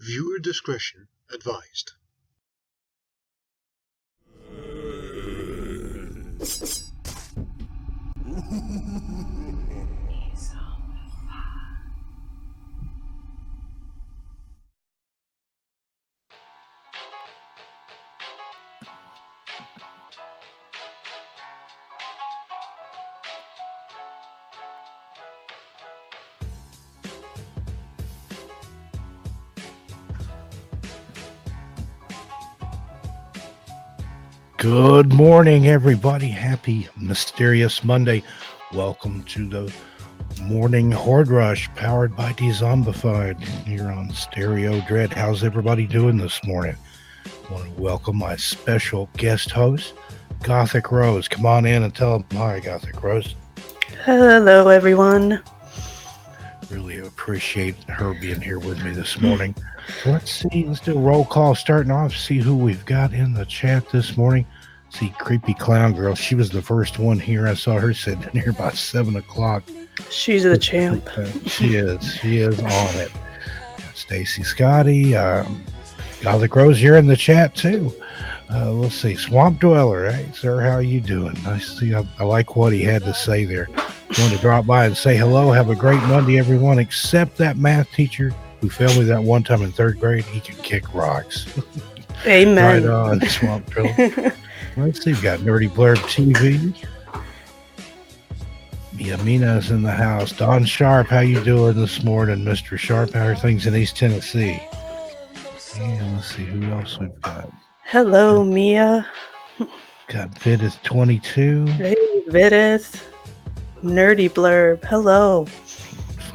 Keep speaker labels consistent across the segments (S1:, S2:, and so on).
S1: Viewer discretion advised.
S2: Good morning, everybody. Happy Mysterious Monday. Welcome to the Morning Horde Rush, powered by Dezombified, here on Stereo Dread. How's everybody doing this morning? I want to welcome my special guest host, Gothic Rose. Come on in and tell them hi, Gothic Rose.
S3: Hello, everyone.
S2: Really appreciate her being here with me this morning. So let's do a roll call starting off, see who we've got in the chat this morning. See Creepy Clown Girl. She was the first one here. I saw her sitting here about 7 o'clock.
S3: She's the champ.
S2: She is on it. Stacy Scotty, Gothic Rose, you're in the chat too. Let's see, Swamp Dweller. Hey, sir, how you doing? Nice to see you. I like what he had to say there. Want to drop by and say hello. Have a great Monday, everyone, except that math teacher who failed me that one time in 3rd grade. He can kick rocks.
S3: Amen.
S2: Right on, Swamp Dweller. Let's see, we've got Nerdy Blurb TV. Mina's in the house. Don Sharp, how you doing this morning, Mr. Sharp? How are things in East Tennessee? And let's see who else we've got.
S3: Hello, Mia.
S2: Got Vidith 22.
S3: Hey, Vidith. Nerdy Blurb. Hello.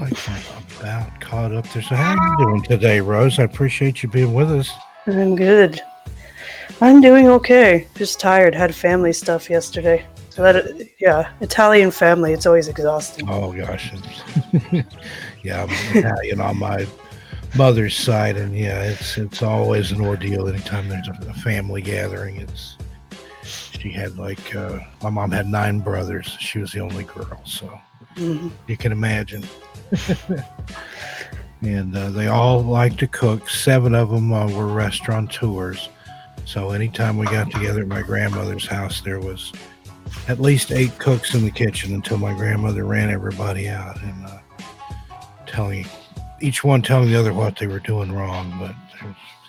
S2: Looks like I'm about caught up there. So how are you doing today, Rose? I appreciate you being with us.
S3: I'm good. I'm doing okay. Just tired. Had family stuff yesterday. So Italian family. It's always exhausting.
S2: Oh gosh, yeah, I'm Italian on my mother's side, and yeah, it's always an ordeal anytime there's a family gathering. She had my mom had 9 brothers. She was the only girl, so you can imagine. And they all like to cook. 7 of them were restaurateurs. So anytime we got together at my grandmother's house, there was at least 8 cooks in the kitchen until my grandmother ran everybody out and each one telling the other what they were doing wrong. But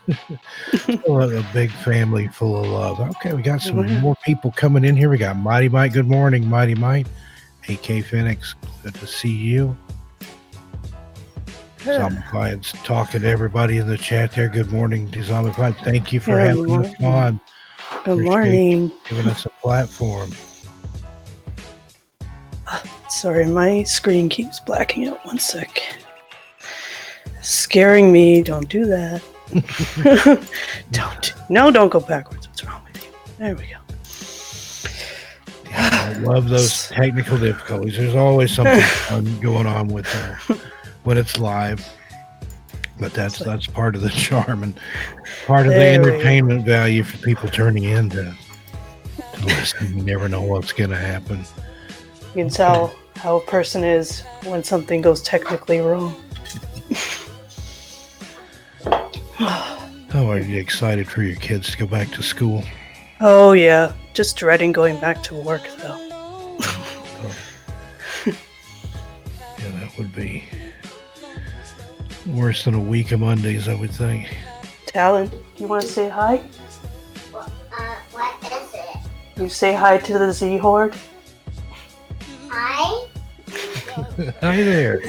S2: there's still a big family full of love. Okay, we got some more people coming in here. We got Mighty Mike. Good morning, Mighty Mike. AK Phoenix, good to see you. Zombified's talking to everybody in the chat there. Good morning, Dezombified. Thank you for having us on.
S3: Good morning.
S2: Giving us a platform.
S3: Sorry, my screen keeps blacking out. 1 sec. Scaring me. Don't do that. Don't go backwards. What's wrong with you? There we go.
S2: Yeah, I love those technical difficulties. There's always something fun going on with when it's live, but that's part of the charm and part of the entertainment value for people turning in to listen. You never know what's going to happen.
S3: You can tell how a person is when something goes technically wrong.
S2: Oh, are you excited for your kids to go back to school?
S3: Oh yeah, just dreading going back to work though.
S2: Yeah, that would be worse than a week of Mondays, I would think.
S3: Talon, you want to say hi?
S4: What is it?
S3: You say hi to the Z Horde?
S4: Hi?
S2: Hi there.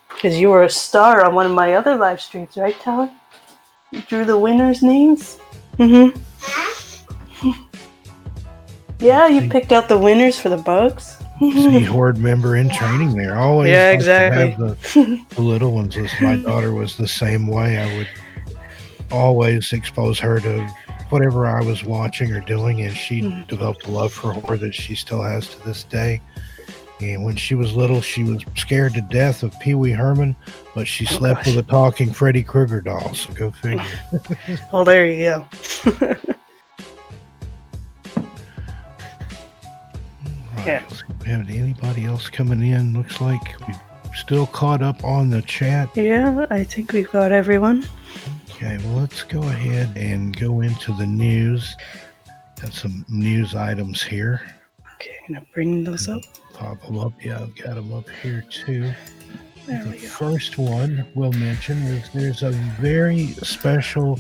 S3: Because you were a star on one of my other live streams, right, Talon? You drew the winners' names? Mm-hmm.
S4: Huh?
S3: Yeah, you picked out the winners for the bugs.
S2: Z Horde member in training there. Always
S3: yeah,
S2: like
S3: exactly.
S2: to have the little ones. My daughter was the same way. I would always expose her to whatever I was watching or doing, and she developed a love for horror that she still has to this day. And when she was little, she was scared to death of Pee Wee Herman, but she slept with a talking Freddy Krueger doll, so go figure.
S3: Oh, there you go.
S2: Right. Yeah. We have anybody else coming in? Looks like we've still caught up on the chat?
S3: Yeah, I think we've got everyone.
S2: Okay, well, let's go ahead and go into the news. Got some news items here.
S3: Okay, I'm gonna bring those up.
S2: Pop them up. Yeah, I've got them up here too.
S3: There
S2: The
S3: we go.
S2: first one we'll mention is there's a very special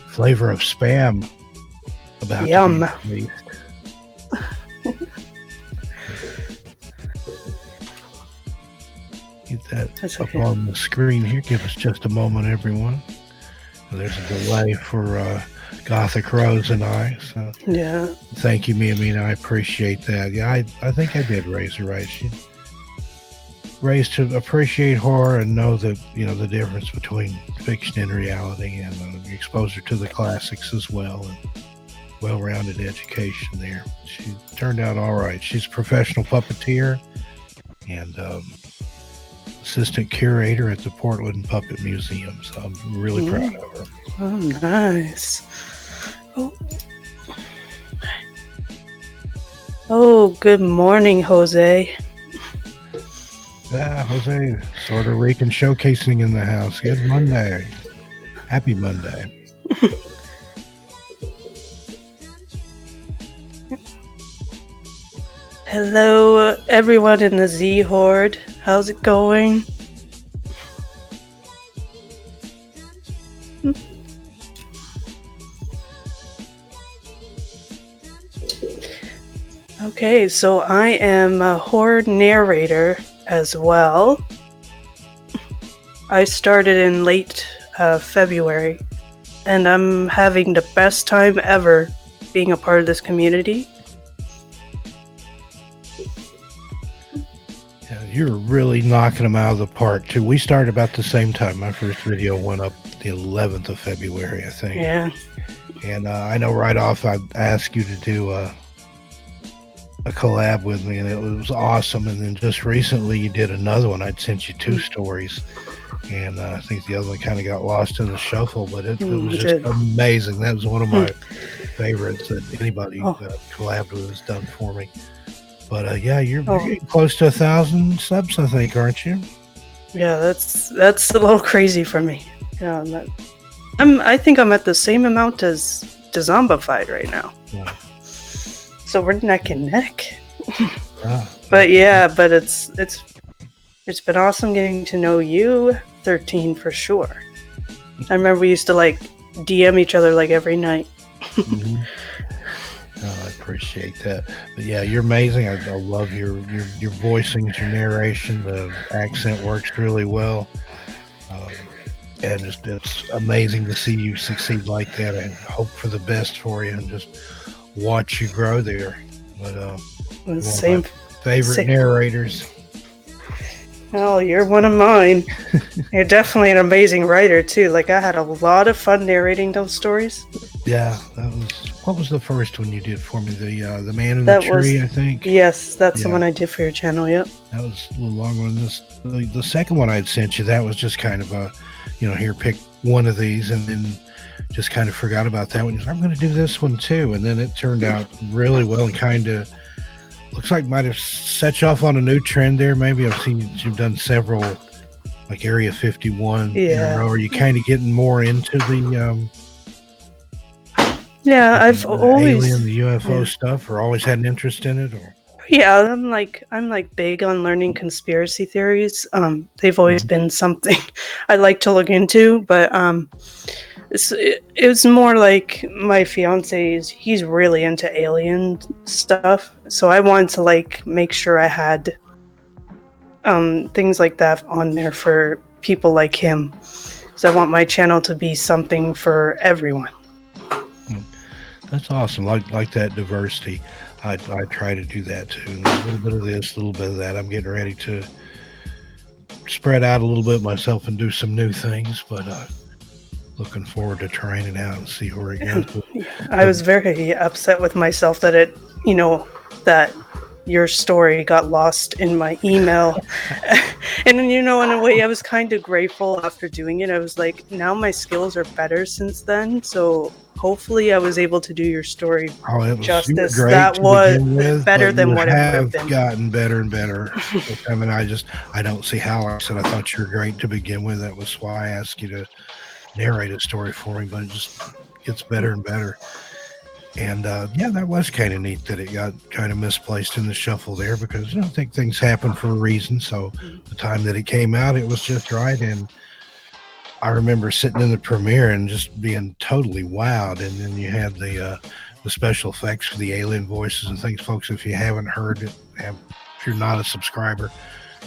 S2: flavor of Spam about
S3: Yum.
S2: to be released. Get that
S3: That's
S2: up
S3: okay.
S2: on the screen here. Give us just a moment, everyone. There's a delay for Gothic Rose and I. So
S3: Yeah.
S2: thank you, Mia. I appreciate that. Yeah, I think I did raise her right. She raised to appreciate horror and know that, you know, the difference between fiction and reality, and exposure to the classics as well, and well-rounded education there. She turned out all right. She's a professional puppeteer and assistant curator at the Portland Puppet Museum. So I'm really proud of her.
S3: Oh, nice. Oh, good morning, Jose.
S2: Jose, sort of Rican showcasing in the house. Good Monday. Happy Monday.
S3: Hello, everyone in the Z Horde. How's it going? Okay, so I am a horror narrator as well. I started in late February, and I'm having the best time ever being a part of this community.
S2: Yeah, you're really knocking them out of the park, too. We started about the same time. My first video went up the 11th of February, I think.
S3: Yeah.
S2: And I know right off I asked you to do a collab with me, and it was awesome. And then just recently you did another one. I'd sent you 2 stories, and I think the other one kind of got lost in the shuffle, but it was just amazing. That was one of my favorites that anybody collabed with has done for me. But yeah, you're getting close to 1,000 subs, I think, aren't you?
S3: Yeah, that's a little crazy for me. Yeah, I think I'm at the same amount as Dezombified right now.
S2: Yeah.
S3: So we're neck and neck. But yeah, but it's been awesome getting to know you, 13 for sure. I remember we used to like DM each other like every night.
S2: Mm-hmm. I appreciate that. But yeah, you're amazing. I love your voicings, your narration. The accent works really well. And it's amazing to see you succeed like that. I hope for the best for you and just watch you grow there. But
S3: same
S2: favorite narrators.
S3: Oh, you're one of mine. You're definitely an amazing writer too. Like I had a lot of fun narrating those stories.
S2: Yeah, what was the first one you did for me? The Man in the Tree, I think.
S3: Yes, that's the one I did for your channel. Yep.
S2: That was a little longer than this. The second one I'd sent you, that was just kind of a, here, pick one of these, and then just kind of forgot about that one. I'm going to do this one too, and then it turned out really well and kind of looks like might have set you off on a new trend there. Maybe I've seen you've done several, like Area 51 in a row. Are you kind of getting more into the
S3: I've always
S2: alien, the UFO stuff, or always had an interest in it, or?
S3: Yeah, I'm like big on learning conspiracy theories. They've always been something I like to look into, but it's more like my fiance he's really into alien stuff, so I wanted to like make sure I had things like that on there for people like him. So I want my channel to be something for everyone.
S2: That's awesome. Like that diversity. I try to do that too. A little bit of this, a little bit of that. I'm getting ready to spread out a little bit myself and do some new things, but looking forward to trying it out and see where it goes.
S3: I was very upset with myself that that your story got lost in my email. And then, in a way, I was kind of grateful after doing it. I was like, now my skills are better since then, so hopefully I was able to do your story
S2: Oh, it was
S3: justice.
S2: great
S3: That
S2: to
S3: was
S2: begin with,
S3: better
S2: but
S3: than
S2: you
S3: what it would have
S2: have
S3: been.
S2: gotten better and better. I mean, I don't see how. Like I said, I thought you were great to begin with. That was why I asked you to narrate a story for me, but it just gets better and better. And yeah, that was kind of neat that it got kind of misplaced in the shuffle there, because I think things happen for a reason. So the time that it came out, it was just right. And I remember sitting in the premiere and just being totally wowed. And then you had the special effects for the alien voices and things. Folks, if you haven't heard it, if you're not a subscriber,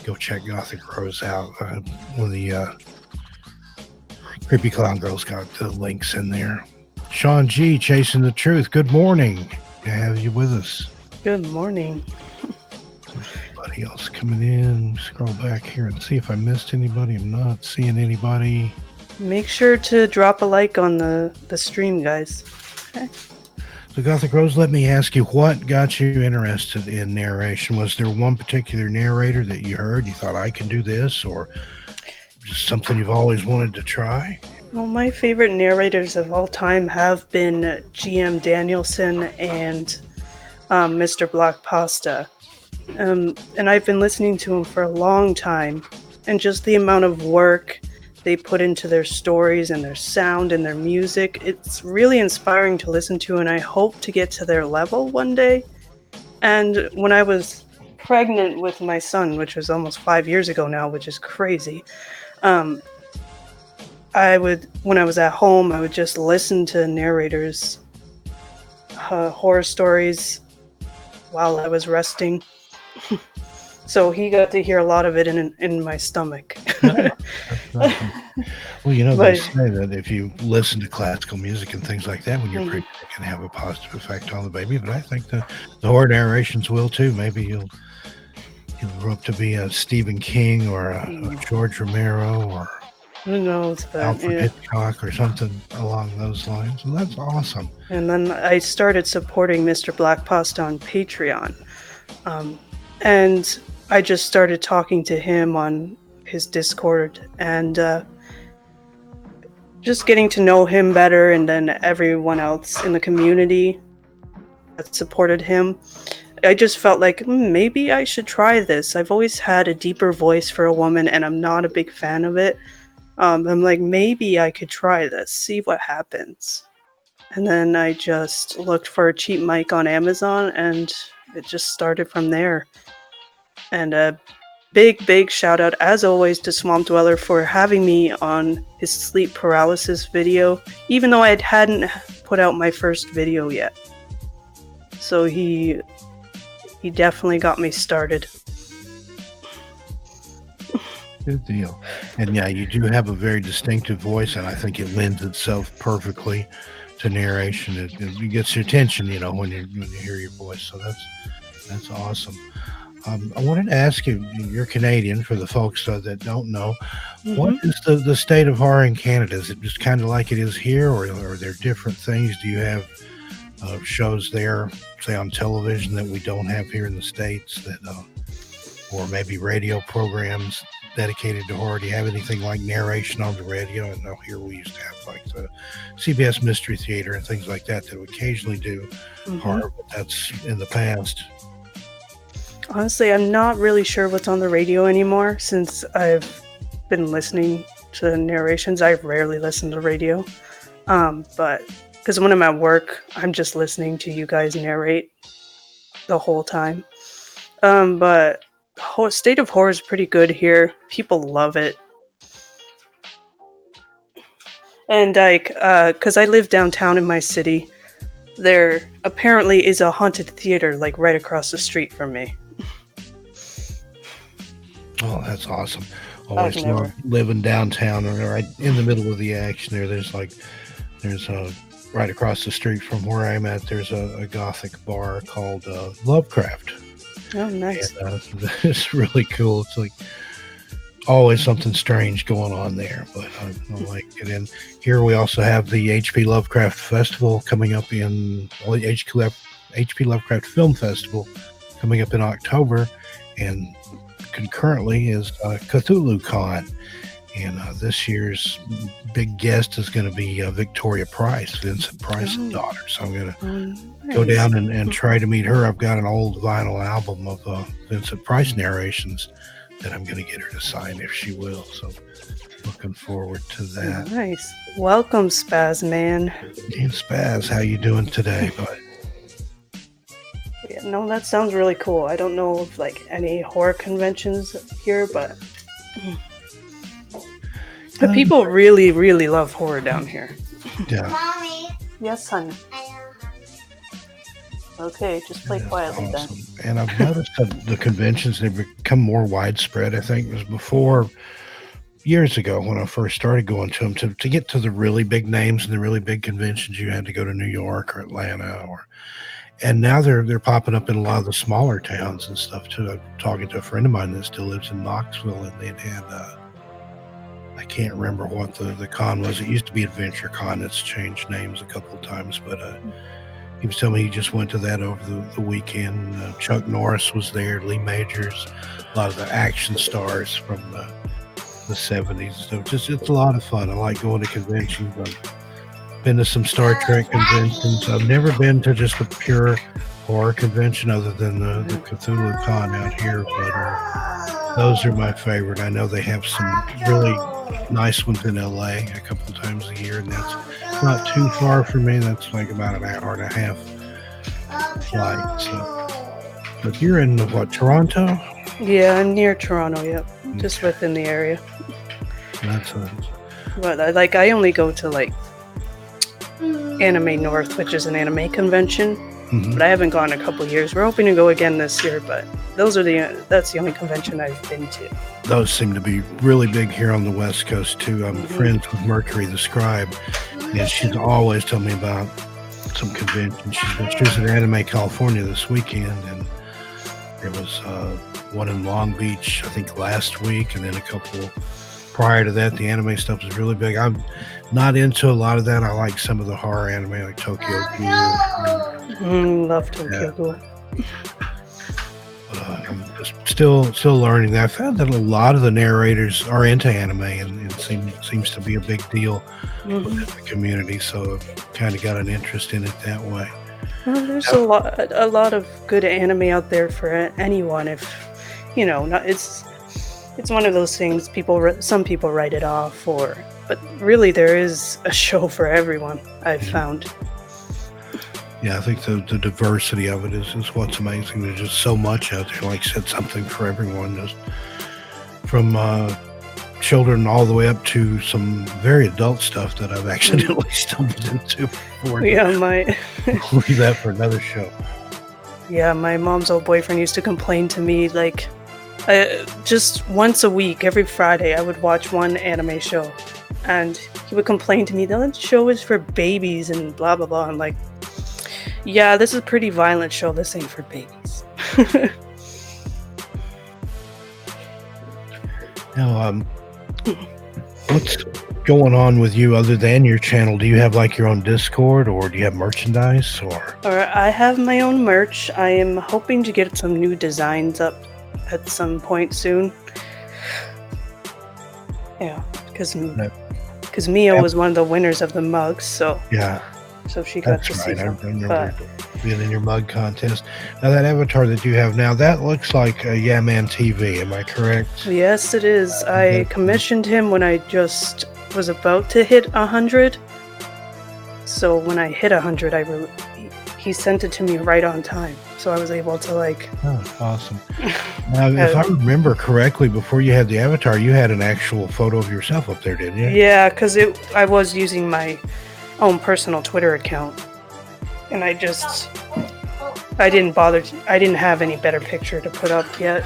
S2: go check Gothic Rose out. One of the Creepy Clown Girls got the links in there. Sean G, Chasing the Truth. Good morning. Good to have you with us.
S3: Good morning.
S2: Anybody else coming in? Scroll back here and see if I missed anybody. I'm not seeing anybody.
S3: Make sure to drop a like on the stream, guys. Okay.
S2: So Gothic Rose, let me ask you, what got you interested in narration? Was there one particular narrator that you heard, you thought, I can do this, or just something you've always wanted to try?
S3: Well, my favorite narrators of all time have been GM Danielson and Mr. Black Pasta. And I've been listening to them for a long time. And just the amount of work they put into their stories and their sound and their music, it's really inspiring to listen to, and I hope to get to their level one day. And when I was pregnant with my son, which was almost 5 years ago now, which is crazy, when I was at home, I would just listen to narrators' horror stories while I was resting. So he got to hear a lot of it in my stomach.
S2: Well, they say that if you listen to classical music and things like that when you're pregnant, it can have a positive effect on the baby. But I think the horror narrations will too. Maybe you'll grow up to be a Stephen King or a George Romero or
S3: who knows, but
S2: Alfred Hitchcock or something along those lines. Well, that's awesome.
S3: And then I started supporting Mr. Black Pasta on Patreon. And I just started talking to him on his Discord and just getting to know him better, and then everyone else in the community that supported him. I just felt like maybe I should try this. I've always had a deeper voice for a woman, and I'm not a big fan of it. I'm like, maybe I could try this, see what happens. And then I just looked for a cheap mic on Amazon, and it just started from there. And a big shout out, as always, to Swamp Dweller for having me on his sleep paralysis video, even though I hadn't put out my first video yet. So he definitely got me started.
S2: Good deal. And yeah, you do have a very distinctive voice, and I think it lends itself perfectly to narration. It gets your attention, when you hear your voice. So that's awesome. I wanted to ask you, you're Canadian, for the folks that don't know, what is the state of horror in Canada? Is it just kind of like it is here, or are there different things? Do you have shows there, say on television, that we don't have here in the States, that or maybe radio programs dedicated to horror? Do you have anything like narration on the radio? And here we used to have like the CBS Mystery Theater and things like that would occasionally do horror, but that's in the past.
S3: Honestly, I'm not really sure what's on the radio anymore since I've been listening to narrations. I rarely listen to radio, but because when I'm at work, I'm just listening to you guys narrate the whole time. But the state of horror is pretty good here. People love it. And because I live downtown in my city, there apparently is a haunted theater like right across the street from me.
S2: Oh, that's awesome. Always love living downtown or right in the middle of the action there. There's right across the street from where I'm at, there's a Gothic bar called Lovecraft.
S3: Oh, nice.
S2: And, it's really cool. It's like always something strange going on there, but I like it. And here we also have the H.P. Lovecraft Festival coming up H.P. Lovecraft Film Festival coming up in October, and concurrently is Cthulhu Con. And this year's big guest is going to be Victoria Price, Vincent Price's daughter. So I'm going to go down and try to meet her. I've got an old vinyl album of Vincent Price narrations that I'm going to get her to sign if she will. So looking forward to that.
S3: Nice. Welcome, Spaz Man.
S2: And Spaz, how you doing today, bud?
S3: Yeah, no, that sounds really cool. I don't know of like any horror conventions here, but people really, really love horror down here.
S2: Yeah.
S4: Mommy,
S3: Yes, honey. Okay, just play quietly then.
S2: And I've noticed that the conventions have become more widespread. I think it was before, years ago when I first started going to them, to get to the really big names and the really big conventions, you had to go to New York or Atlanta, and now they're popping up in a lot of the smaller towns and stuff too. I'm talking to a friend of mine that still lives in Knoxville, and they had I can't remember what the con was. It used to be Adventure Con. It's changed names a couple of times, but he was telling me he just went to that over the weekend. Chuck Norris was there, Lee Majors, a lot of the action stars from the 70s. So it's a lot of fun. I like going to conventions. I've been to some Star Trek conventions. I've never been to just a pure horror convention other than the Cthulhu Con out here, but those are my favorite. I know they have some really nice ones in LA a couple of times a year, and that's not too far from me. That's like about an hour and a half flight. So, but you're in what, Toronto?
S3: Yeah, I'm near Toronto. Yep, just within the area.
S2: That's
S3: But I only go to like Anime North, which is an anime convention. But I haven't gone in a couple of years. We're hoping to go again this year, but that's the only convention I've been to. Those
S2: seem to be really big here on the West Coast too. I'm friends with Mercury the Scribe, and she's always telling me about some conventions. She was at Anime California this weekend, and there was one in Long Beach, I think last week, and then a couple prior to that. The anime stuff is really big. I'm not into a lot of that. I like some of the horror anime, like Tokyo Ghoul.
S3: Love Tokyo Ghoul.
S2: I'm just still learning that. I found that a lot of the narrators are into anime, and it seems to be a big deal within the community. So I've kind of got an interest in it that way.
S3: Well, there's a lot of good anime out there for anyone. If it's one of those things. Some people write it off, but really there is a show for everyone. I've found.
S2: Yeah, I think the diversity of it is what's amazing. There's just so much out there. Like I said, something for everyone. Just from children all the way up to some very adult stuff that I've accidentally stumbled into before.
S3: Yeah,
S2: leave that for another show.
S3: Yeah, my mom's old boyfriend used to complain to me like just once a week, every Friday, I would watch one anime show, and he would complain to me that show is for babies and blah blah blah. I'm like, yeah, this is a pretty violent show. This ain't for babies.
S2: Now, what's going on with you other than your channel? Do you have like your own Discord, or do you have merchandise, or
S3: I have my own merch. I am hoping to get some new designs up at some point soon. Yeah, because Mia was one of the winners of the mugs, so
S2: yeah.
S3: So she got to see them.
S2: I remember being in your mug contest. Now that avatar that you have now, that looks like a Yeah Man TV. Am I correct?
S3: Yes, it is. I commissioned him when I just was about to hit 100. So when I hit 100, he sent it to me right on time. So I was able to like.
S2: Oh, awesome! Now, if I remember correctly, before you had the avatar, you had an actual photo of yourself up there, didn't you?
S3: Yeah, because I was using my own personal Twitter account, and I didn't have any better picture to put up yet.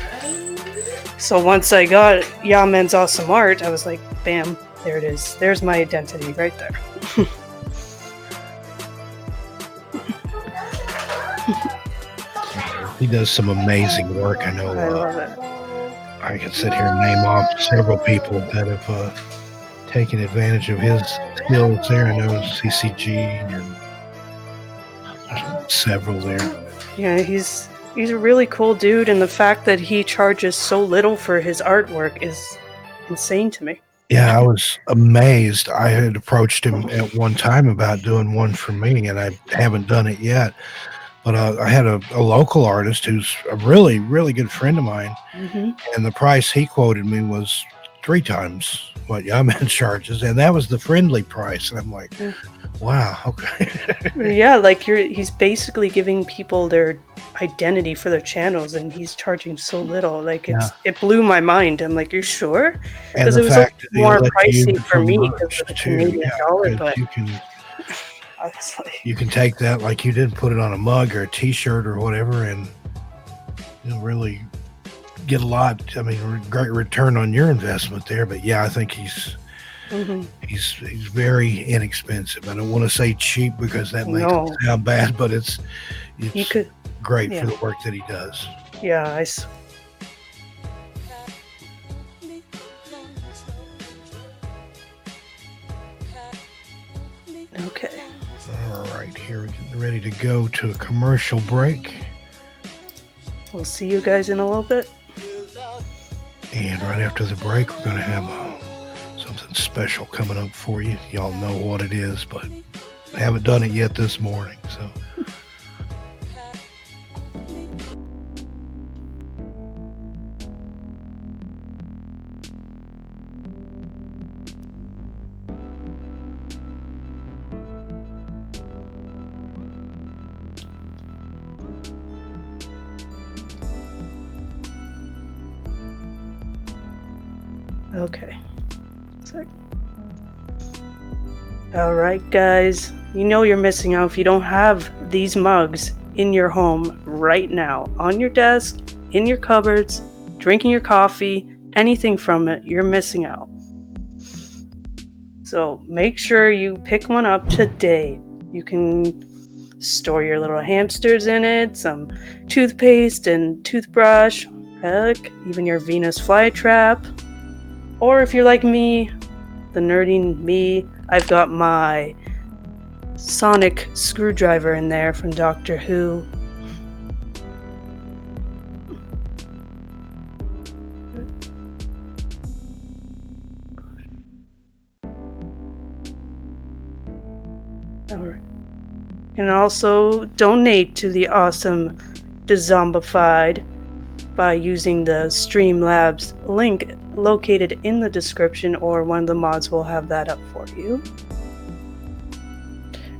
S3: So once I got Yamen's awesome art, I was like, bam, there it is. There's my identity right there.
S2: He does some amazing work. I know.
S3: I love it.
S2: I can sit here and name off several people that have taken advantage of his skills there. I know CCG and there's several there.
S3: Yeah, he's a really cool dude, and the fact that he charges so little for his artwork is insane to me.
S2: Yeah, I was amazed. I had approached him at one time about doing one for me, and I haven't done it yet. But I had a local artist who's a really, really good friend of mine,
S3: Hmm.
S2: and the price he quoted me was 3 times what Yaman charges, and that was the friendly price. And I'm like,
S3: Yeah.
S2: wow, okay.
S3: Yeah, like he's basically giving people their identity for their channels, and he's charging so little. Like it blew my mind. I'm like, you're sure?
S2: And
S3: Because
S2: the
S3: it was a
S2: fact that he
S3: more
S2: let you
S3: pricey
S2: use
S3: for
S2: it
S3: me
S2: for
S3: because of the
S2: merch too,
S3: Canadian dollar,
S2: 'cause
S3: but
S2: you can
S3: I was like,
S2: you can take that like you did, put it on a mug or a T-shirt or whatever, and really get a lot. I mean, great return on your investment there. But yeah, I think he's
S3: mhm.
S2: he's very inexpensive. I don't want to say cheap because that makes
S3: No.
S2: it sound bad, but it's
S3: He could,
S2: great
S3: yeah.
S2: for the work that he does.
S3: yeah, okay.
S2: All right, here we're getting ready to go to a commercial break.
S3: We'll see you guys in a little bit.
S2: And right after the break, we're going to have something special coming up for you. Y'all know what it is, but I haven't done it yet this morning. So,
S3: Okay. All right, guys. You know you're missing out if you don't have these mugs in your home right now, on your desk, in your cupboards, drinking your coffee, anything from it. You're missing out. So make sure you pick one up today. You can store your little hamsters in it, some toothpaste and toothbrush, heck, even your Venus flytrap. Or if you're like me, the nerdy me, I've got my sonic screwdriver in there from Doctor Who. Alright. And also donate to the awesome Dezombified by using the Streamlabs link located in the description, or one of the mods will have that up for you.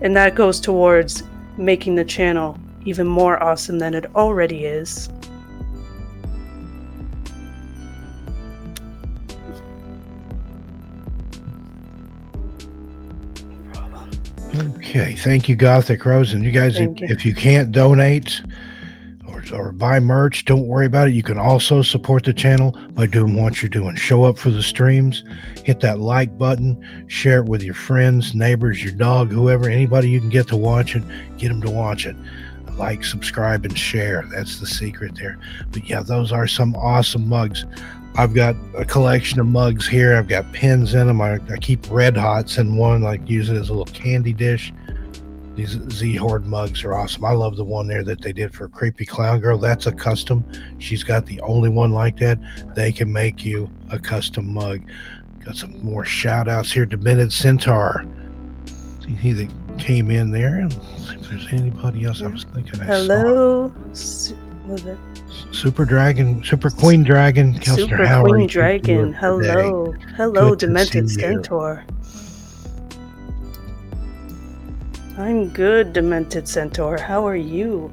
S3: And that goes towards making the channel even more awesome than it already is.
S2: okay. Thank you, Gothic Rose. And you guys, if you can't donate or buy merch, don't worry about it. You can also support the channel by doing what you're doing. Show up for the streams, hit that like button, share it with your friends, neighbors, your dog, whoever, anybody you can get to watch it, get them to watch it. Like, subscribe, and share. That's the secret there. But yeah, those are some awesome mugs. I've got a collection of mugs here. I've got pins in them. I keep Red Hots in one, like use it as a little candy dish. These Z-Horde mugs are awesome. I love the one there that they did for Creepy Clown Girl. That's a custom. She's got the only one like that. They can make you a custom mug. Got some more shout outs here. Demented Centaur. See, he that came in there. Let's see if there's anybody else I was thinking I
S3: Hello.
S2: Super Dragon, Super Queen Dragon. Kelsner,
S3: Super Queen Dragon. Hello. Hello,
S2: Good to
S3: Demented
S2: see you.
S3: Centaur. I'm good, Demented Centaur. How are you?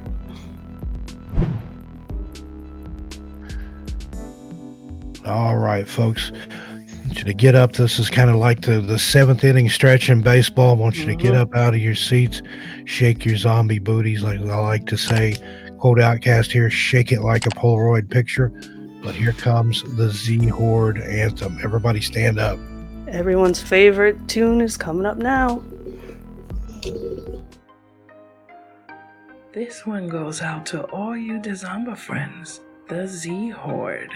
S2: All right, folks. I want you to get up. This is kind of like the seventh inning stretch in baseball. I want you to get up out of your seats, shake your zombie booties, like I like to say. Quote Outcast here, shake it like a Polaroid picture. But here comes the Z-Horde anthem. Everybody stand up.
S3: Everyone's favorite tune is coming up now.
S5: This one goes out to all you Dezomba friends, the Z-Horde.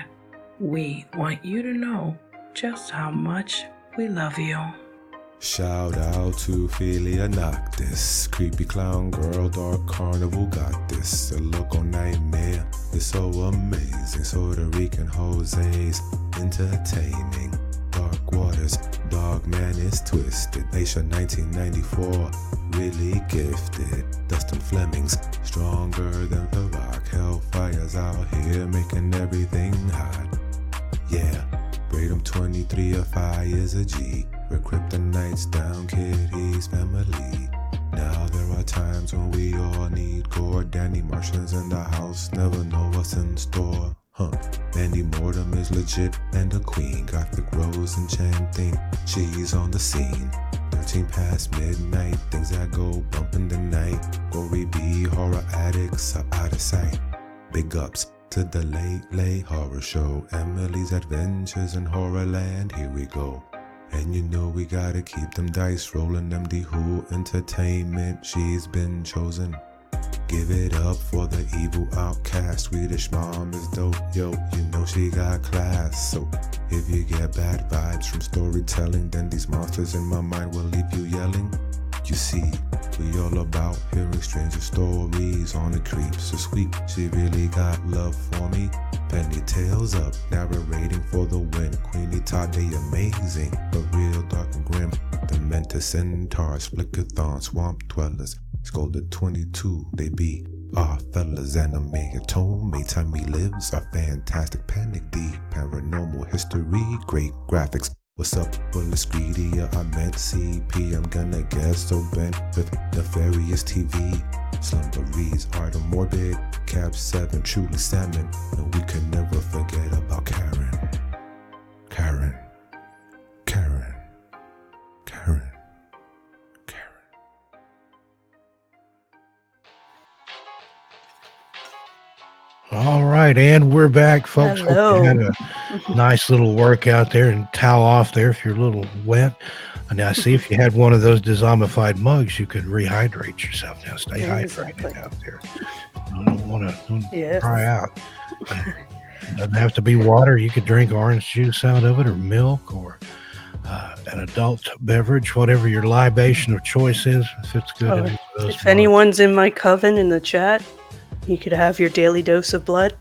S5: We want you to know just how much we love you.
S6: Shout out to Ophelia Noctis, Creepy Clown Girl, Dark Carnival got this. The look on Nightmare is so amazing. So the Rican Jose's entertaining. Dark waters. Dog man is twisted. Asia 1994, really gifted. Dustin Flemings, stronger than the rock. Hellfire's out here making everything hot. Yeah, Braden 23 of I is a G. We're kryptonites down, kid, he's family. Now there are times when we all need gore. Danny Martians in the house, never know what's in store. Mandy Mortem is legit and a queen. Gothic Rose enchanting, she's on the scene. 13 past midnight, things that go bump in the night. Gory B, horror addicts are out of sight. Big ups to the late horror show. Emily's Adventures in Horrorland, here we go. And you know we gotta keep them dice rolling. MD Who Entertainment, she's been chosen. Give it up for the evil outcast. Swedish mom is dope, yo, you know she got class. So if you get bad vibes from storytelling, then these monsters in my mind will leave you yelling. You see, we all about hearing stranger stories on the creeps. So sweet, she really got love for me. Penny tails up, narrating for the win. Queenie Todd, they amazing, but real dark and grim. Dementor centaurs, flickathon, swamp dwellers. Scolded 22, they be our fellas. Anime Atome, time we lives, our fantastic panic deep. Paranormal history, great graphics. What's up, Bullis Greedy? I meant CP. I'm gonna get so bent with nefarious TV. Slumberies are the morbid. Cap 7, truly salmon. And we can never forget about Karen. Karen. Karen. Karen. Karen.
S2: All right, and we're back, folks.
S3: Hello.
S2: Hope you had a nice little workout there and towel off there if you're a little wet. And I see if you had one of those Dezombified mugs, you could rehydrate yourself. Now stay hydrated out there. You don't want to dry out. It doesn't have to be water. You could drink orange juice out of it, or milk, or an adult beverage, whatever your libation of choice is. If it's good.
S3: If anyone's in my coven in the chat, you could have your daily dose of blood.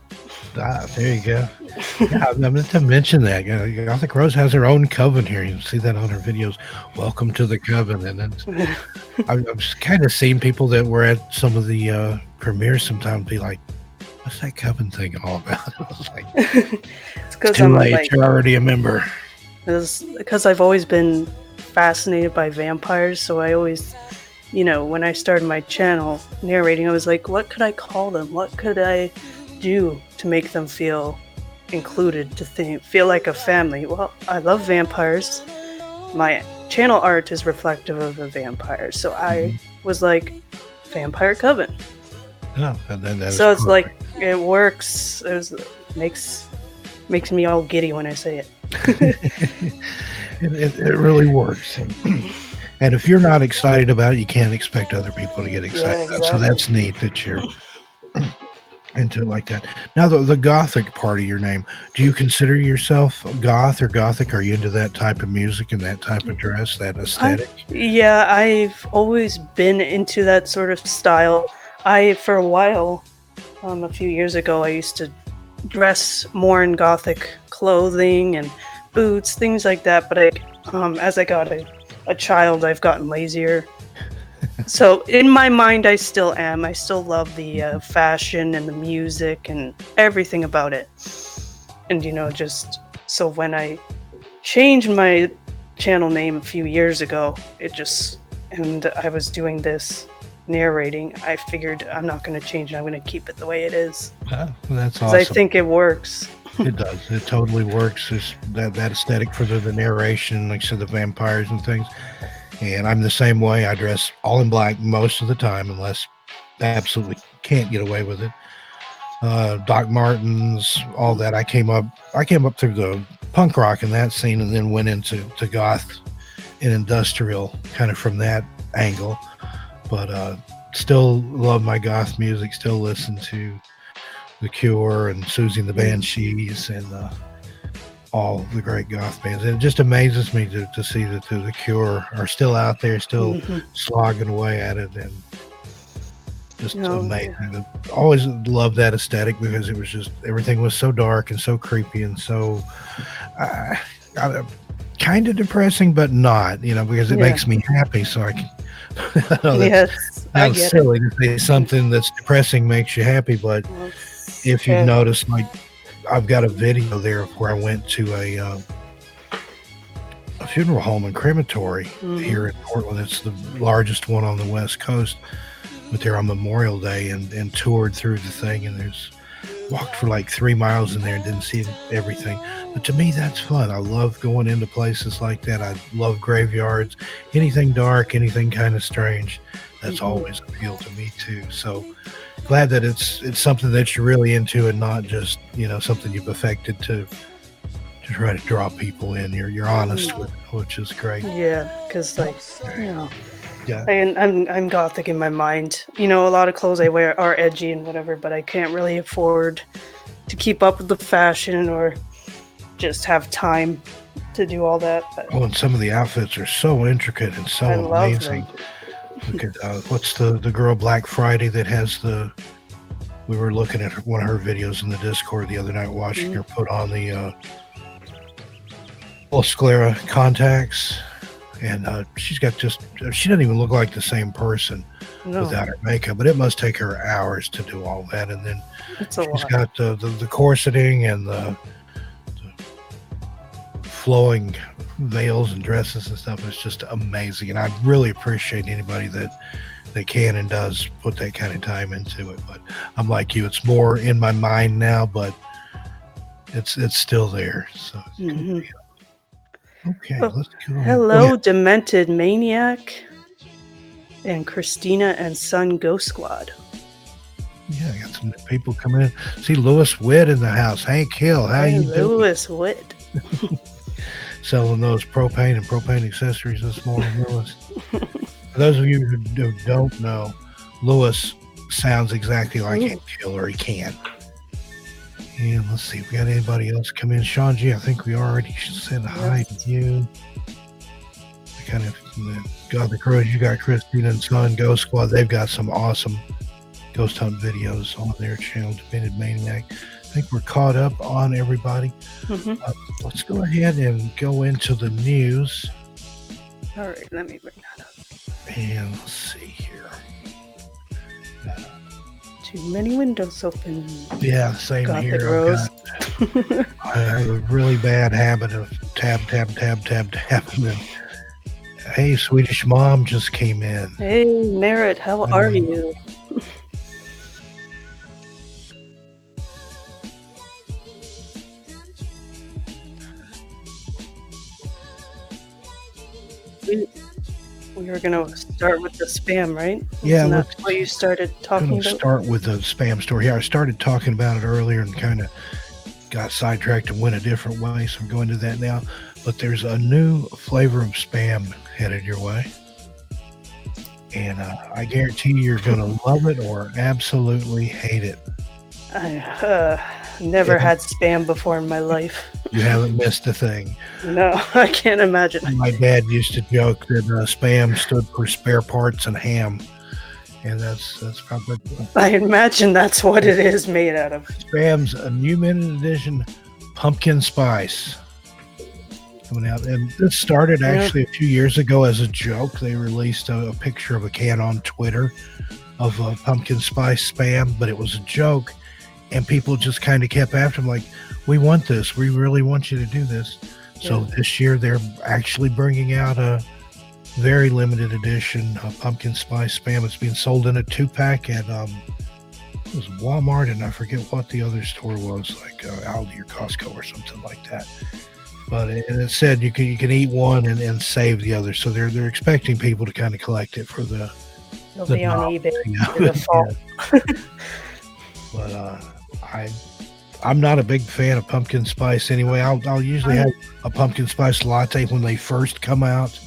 S2: There you go. Yeah, I meant to mention that. Gothic Rose has her own coven here. You can see that on her videos. Welcome to the coven. And I've kind of seen people that were at some of the premieres sometimes be like, what's that coven thing all about? I was like,
S3: it's because
S2: I'm like, you're already a member.
S3: It's because I've always been fascinated by vampires. So I always, when I started my channel narrating, I was like, what could I call them? What could I do to make them feel included, to feel like a family? Well, I love vampires. My channel art is reflective of a vampire, so I was like, Vampire Coven.
S2: Oh, and then
S3: so it's like it works. Makes me all giddy when I say it.
S2: it really works. And if you're not excited about it, you can't expect other people to get excited.
S3: Yeah, exactly.
S2: So that's neat that you're into it like that. Now, the Gothic part of your name, do you consider yourself goth or Gothic? Are you into that type of music and that type of dress, that aesthetic?
S3: Yeah, I've always been into that sort of style. For a while, a few years ago, I used to dress more in Gothic clothing and boots, things like that. But as I got a child, I've gotten lazier. So in my mind, I still am. I still love the fashion and the music and everything about it. And, just so when I changed my channel name a few years ago, and I was doing this narrating, I figured I'm not going to change it. I'm going to keep it the way it is.
S2: Oh, that's awesome.
S3: I think it works.
S2: It does. It totally works. It's that aesthetic for the narration, like I said, the vampires and things. And I'm the same way. I dress all in black most of the time, unless I absolutely can't get away with it. Doc Martens, all that. I came up through the punk rock and that scene, and then went into goth and industrial, kind of from that angle. But still love my goth music. Still listen to The Cure and Susie and the Banshees and all the great goth bands. And it just amazes me to see that the Cure are still out there, still slogging away at it, and just amazing. Yeah. I always loved that aesthetic because it was just, everything was so dark and so creepy and so kind kind of depressing, but not, because it makes me happy. So I can. I know that's silly to say something that's depressing makes you happy, but if you notice, like I've got a video there where I went to a funeral home and crematory here in Portland. It's the largest one on the West Coast. But there on Memorial Day and toured through the thing, and walked for like 3 miles in there and didn't see everything. But to me, that's fun. I love going into places like that. I love graveyards, anything dark, anything kind of strange. That's always appealed to me too. So glad that it's something that you're really into and not just, something you've affected to try to draw people in. You're honest with it, which is great.
S3: Yeah, because I'm Gothic in my mind. A lot of clothes I wear are edgy and whatever, but I can't really afford to keep up with the fashion or just have time to do all that. But
S2: and some of the outfits are so intricate and so amazing. Look at what's the girl Black Friday that has we were looking at one of her videos in the Discord the other night, watching her put on the sclera contacts. And she doesn't even look like the same person without her makeup, but it must take her hours to do all that. And then she's got the corseting and the flowing veils and dresses and stuff. It's just amazing. And I really appreciate anybody that can and does put that kind of time into it. But I'm like you, it's more in my mind now, but it's still there. So it's okay, let's go.
S3: Hello, Demented Maniac, and Christina and Son Ghost Squad.
S2: Yeah, I got some people coming in. See Lewis Witt in the house. Hank Hill, how you doing?
S3: Lewis Witt.
S2: Selling those propane and propane accessories this morning, Lewis. For those of you who don't know, Lewis sounds exactly like Hank Hill, or he can. And let's see if we got anybody else come in. Sean G, I think we already said hi to you. Kind of got the crew. You got Christina and Son Ghost Squad. They've got some awesome ghost hunt videos on their channel, Demented Maniac. I think we're caught up on everybody. Let's go ahead and go into the news.
S3: All right, let me bring that up.
S2: And let's see here.
S3: Too many windows open.
S2: Yeah, same
S3: Gothic
S2: here.
S3: Rose.
S2: I have a really bad habit of tab. And hey, Swedish Mom just came in.
S3: Hey, Merritt, how are you? We were going to start with the spam, right?
S2: Yeah.
S3: That's what you started talking about?
S2: Start with the spam story. Yeah, I started talking about it earlier and kind of got sidetracked and went a different way, so I'm going to that now. But there's a new flavor of spam headed your way. And I guarantee you're going to love it or absolutely hate it.
S3: I never had spam before in my life.
S2: You haven't missed a thing.
S3: No, I can't imagine.
S2: My dad used to joke that spam stood for spare parts and ham. And that's probably...
S3: I imagine that's what it is made out of.
S2: Spam's a new minute edition pumpkin spice coming out. And this started actually a few years ago as a joke. They released a picture of a can on Twitter of pumpkin spice spam, but it was a joke. And people just kind of kept after them like, we want this. We really want you to do this. So this year they're actually bringing out a very limited edition pumpkin spice spam. It's being sold in a 2-pack at it was Walmart, and I forget what the other store was, like Aldi or Costco or something like that. But it said you can eat one and save the other. So they're expecting people to kind of collect it for the.
S3: It'll be on eBay in the fall.
S2: But I'm not a big fan of pumpkin spice anyway. I'll usually have a pumpkin spice latte when they first come out,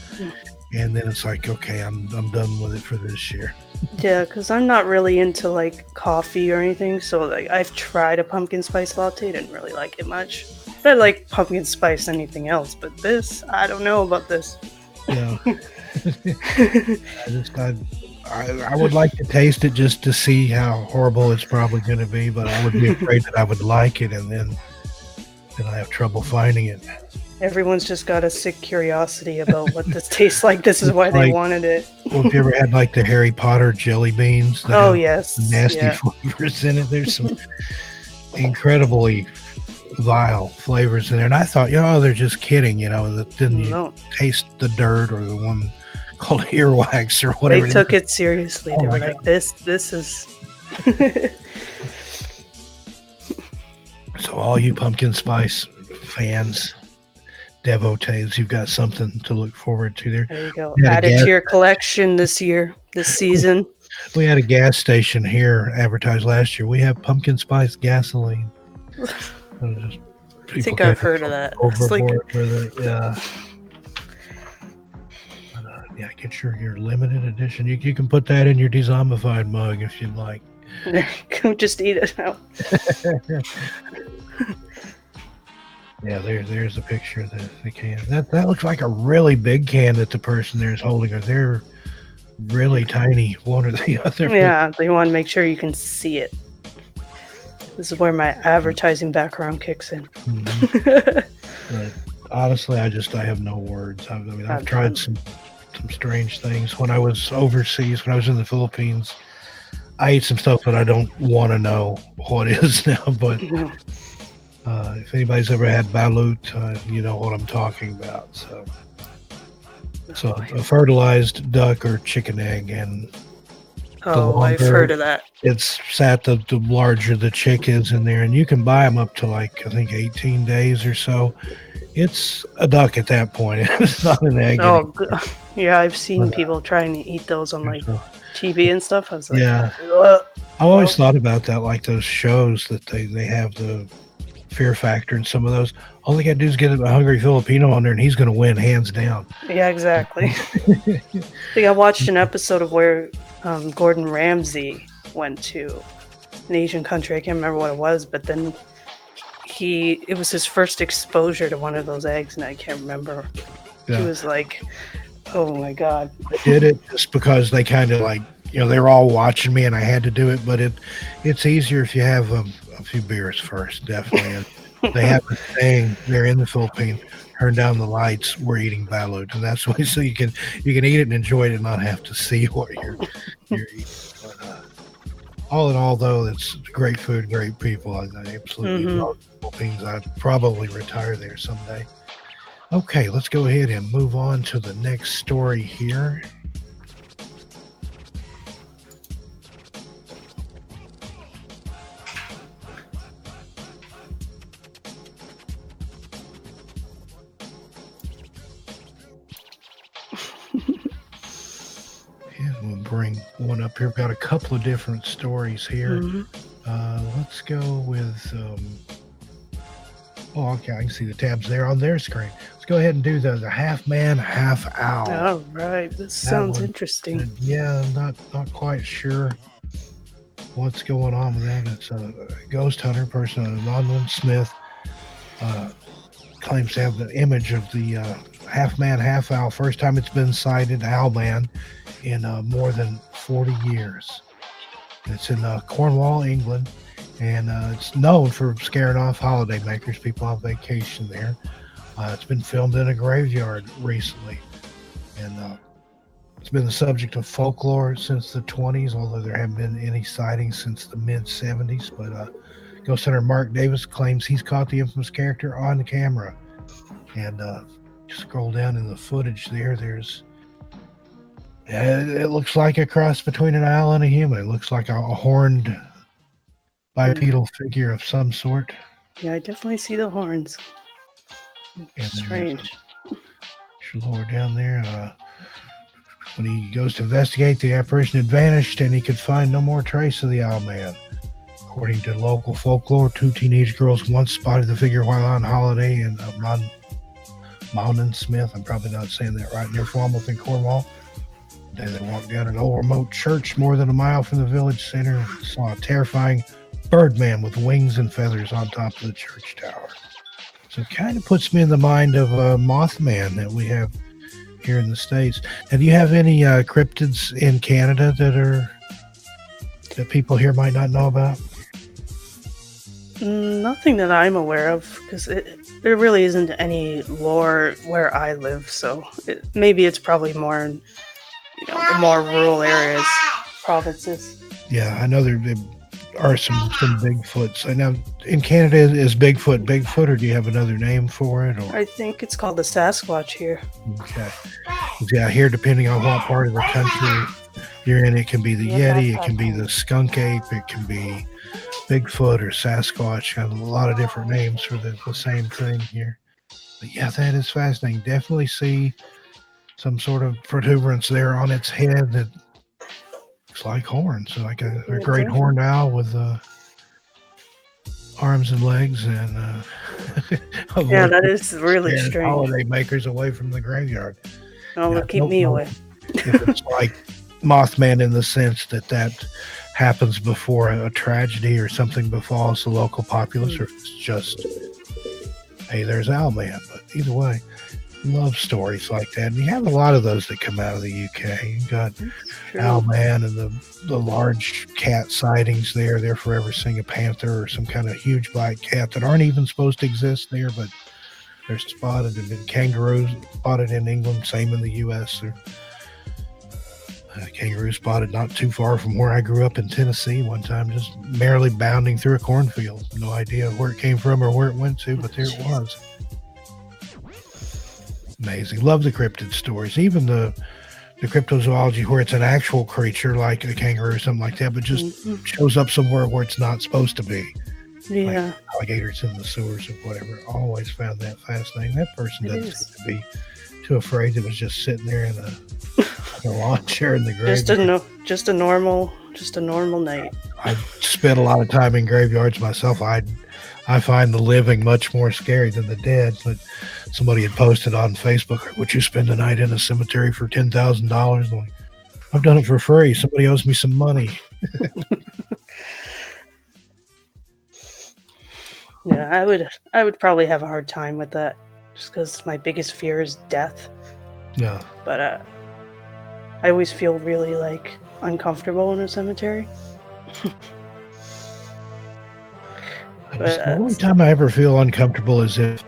S2: and then it's like, okay, I'm done with it for this year.
S3: Yeah, because I'm not really into like coffee or anything. So like I've tried a pumpkin spice latte, didn't really like it much. But I like pumpkin spice anything else, but this, I don't know about this.
S2: Yeah, I would like to taste it just to see how horrible it's probably going to be, but I would be afraid that I would like it, and then I have trouble finding it.
S3: Everyone's just got a sick curiosity about what this tastes like. This is why they wanted it.
S2: Well, have you ever had like the Harry Potter jelly beans? That
S3: Oh,
S2: have
S3: yes.
S2: nasty
S3: Yeah.
S2: flavors in it. There's some incredibly vile flavors in there. And I thought, they're just kidding, and then you
S3: No,
S2: taste the dirt or the one called earwax or whatever.
S3: they took it seriously.
S2: Oh
S3: They
S2: my
S3: were like, this is...
S2: So all you pumpkin spice fans, devotees, you've got something to look forward to there.
S3: There you go.
S2: Yeah,
S3: Add it
S2: gas-
S3: to your collection this season.
S2: We had a gas station here advertised last year. We have pumpkin spice gasoline.
S3: I think I've heard of that. It's like,
S2: Overboard with it, yeah. Yeah, get your limited edition. You can put that in your Dezombified mug if you'd like.
S3: just eat it out.
S2: Yeah, there's a picture of the can. That looks like a really big can that the person there is holding, or they're really tiny, one or the other.
S3: Yeah, they want to make sure you can see it. This is where my advertising background kicks in.
S2: Mhm. But honestly, I have no words. I've tried some strange things. When I was overseas, when I was in the Philippines, I ate some stuff that I don't want to know what is now, but if anybody's ever had balut, you know what I'm talking about. So a fertilized duck or chicken egg, and
S3: Oh, I've heard of that.
S2: it's sat the larger the chick is in there, and you can buy them up to like I think 18 days or so. It's a duck at that point. It's not an egg.
S3: Oh, yeah, I've seen people trying to eat those on like TV and stuff. I was like,
S2: Yeah.
S3: "Ugh."
S2: I always thought about that, like those shows that they have the Fear Factor and some of those. All they got to do is get a hungry Filipino on there, and he's going to win hands down.
S3: Yeah, exactly. I think I watched an episode of where Gordon Ramsay went to an Asian country. I can't remember what it was, but then it was his first exposure to one of those eggs, and I can't remember.
S2: Yeah.
S3: He was like, oh my God.
S2: I did it just because they kind of like, they were all watching me and I had to do it, but it's easier if you have a few beers first, definitely. And they have a saying, they're in the Philippines, turn down the lights, we're eating balut. And that's why, so you can eat it and enjoy it and not have to see what you're eating. But, all in all, though, it's great food, great people. I absolutely love the Philippines. I'd probably retire there someday. Okay, let's go ahead and move on to the next story here. We'll bring one up here. We've got a couple of different stories here. Let's go with okay, I can see the tabs there on their screen. Let's go ahead and do the half man, half owl.
S3: All right, this sounds interesting.
S2: And yeah, I'm not quite sure what's going on with that. It's a ghost hunter person, Anonymous Smith, claims to have the image of the half man, half owl. First time it's been sighted, owl man, in more than 40 years. It's in Cornwall, England, and it's known for scaring off holidaymakers, people on vacation there. It's been filmed in a graveyard recently, and it's been the subject of folklore since the 20s, although there haven't been any sightings since the mid-70s. But ghost hunter Mark Davis claims he's caught the infamous character on the camera. And scroll down in the footage there's it looks like a cross between an owl and a human. It looks like a horned bipedal figure of some sort.
S3: Yeah, I definitely see the horns.
S2: And
S3: Strange.
S2: Lower down there, when he goes to investigate, the apparition had vanished and he could find no more trace of the owl man. According to local folklore, 2 teenage girls once spotted the figure while on holiday in Mountain Smith. I'm probably not saying that right, near Falmouth in Cornwall. They walked down an old remote church more than a mile from the village center and saw a terrifying birdman with wings and feathers on top of the church tower. So it kind of puts me in the mind of Mothman that we have here in the States. And do you have any cryptids in Canada that people here might not know about?
S3: Nothing that I'm aware of, because there really isn't any lore where I live. So maybe it's probably more in the more rural areas, provinces.
S2: Yeah, I know there are some Bigfoots. I know in Canada is Bigfoot, or do you have another name for it? Or
S3: I think it's called the Sasquatch here.
S2: okay, yeah, here depending on what part of the country you're in, it can be the Yeti, it can be the skunk ape, it can be Bigfoot or Sasquatch. Have a lot of different names for the same thing here. But yeah, that is fascinating. Definitely see some sort of protuberance there on its head that looks like horns, like a great horned owl with arms and legs, and
S3: yeah, that is really strange.
S2: Holiday makers away from the graveyard.
S3: Oh, yeah, keep me away.
S2: If it's like Mothman in the sense that happens before a tragedy or something befalls the local populace, or if it's just, hey, there's Owlman. But either way, love stories like that. And you have a lot of those that come out of the UK. You got Owlman and the large cat sightings there. They're forever seeing a panther or some kind of huge black cat that aren't even supposed to exist there, but they're spotted. And kangaroos spotted in England, same in the US. Kangaroo spotted not too far from where I grew up in Tennessee one time, just merrily bounding through a cornfield. No idea where it came from or where it went to, but there it was. Amazing. Love the cryptid stories. Even the cryptozoology where it's an actual creature like a kangaroo or something like that, but just shows up somewhere where it's not supposed to be.
S3: Yeah.
S2: Like alligators in the sewers or whatever. Always found that fascinating. That person doesn't seem to be too afraid. It was just sitting there in a lawn chair in the graveyard.
S3: Just a normal night.
S2: I spent a lot of time in graveyards myself. I find the living much more scary than the dead. But somebody had posted on Facebook, "Would you spend a night in a cemetery for $10,000?" Like, I've done it for free. Somebody owes me some money.
S3: Yeah, I would probably have a hard time with that, just because my biggest fear is death.
S2: Yeah.
S3: But I always feel really uncomfortable in a cemetery.
S2: The only time I ever feel uncomfortable is if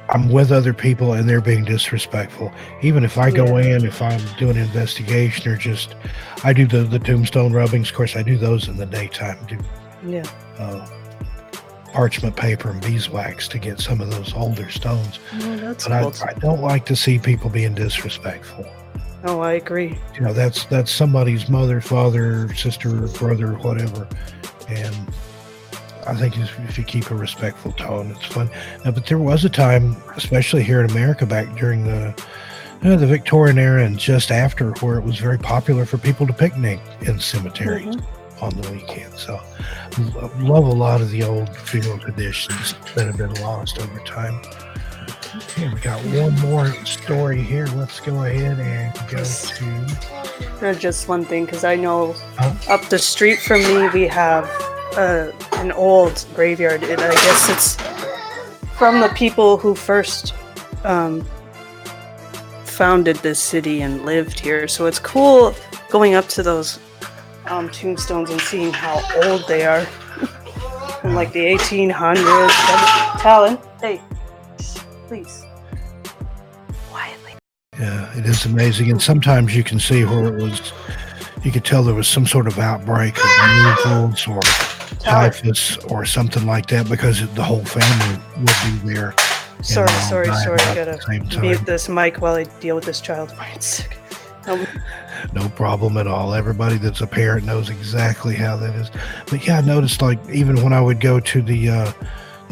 S2: I'm with other people and they're being disrespectful. Even if I go in, if I'm doing an investigation or just, I do the tombstone rubbings. Of course, I do those in the daytime. Parchment paper and beeswax to get some of those older stones.
S3: But
S2: cool. I don't like to see people being disrespectful.
S3: Oh, I agree.
S2: That's somebody's mother, father, sister, brother, whatever. And I think if you keep a respectful tone, it's fun. But there was a time, especially here in America back during the Victorian era and just after, where it was very popular for people to picnic in cemeteries on the weekend. So I love a lot of the old funeral traditions that have been lost over time. Okay, we got one more story here. Let's go ahead and go to...
S3: Just one thing, because I know up the street from me we have an old graveyard, and I guess it's from the people who first founded this city and lived here. So it's cool going up to those tombstones and seeing how old they are. From like the 1800s. Talon, hey, please. Quietly.
S2: Yeah, it is amazing. And sometimes you can see where it was, you could tell there was some sort of outbreak of measles or typhus or something like that, because the whole family would be there.
S3: Sorry. I gotta mute this mic while I deal with this child. I'm sick.
S2: No problem at all. Everybody that's a parent knows exactly how that is. But yeah, I noticed, like, even when I would go to the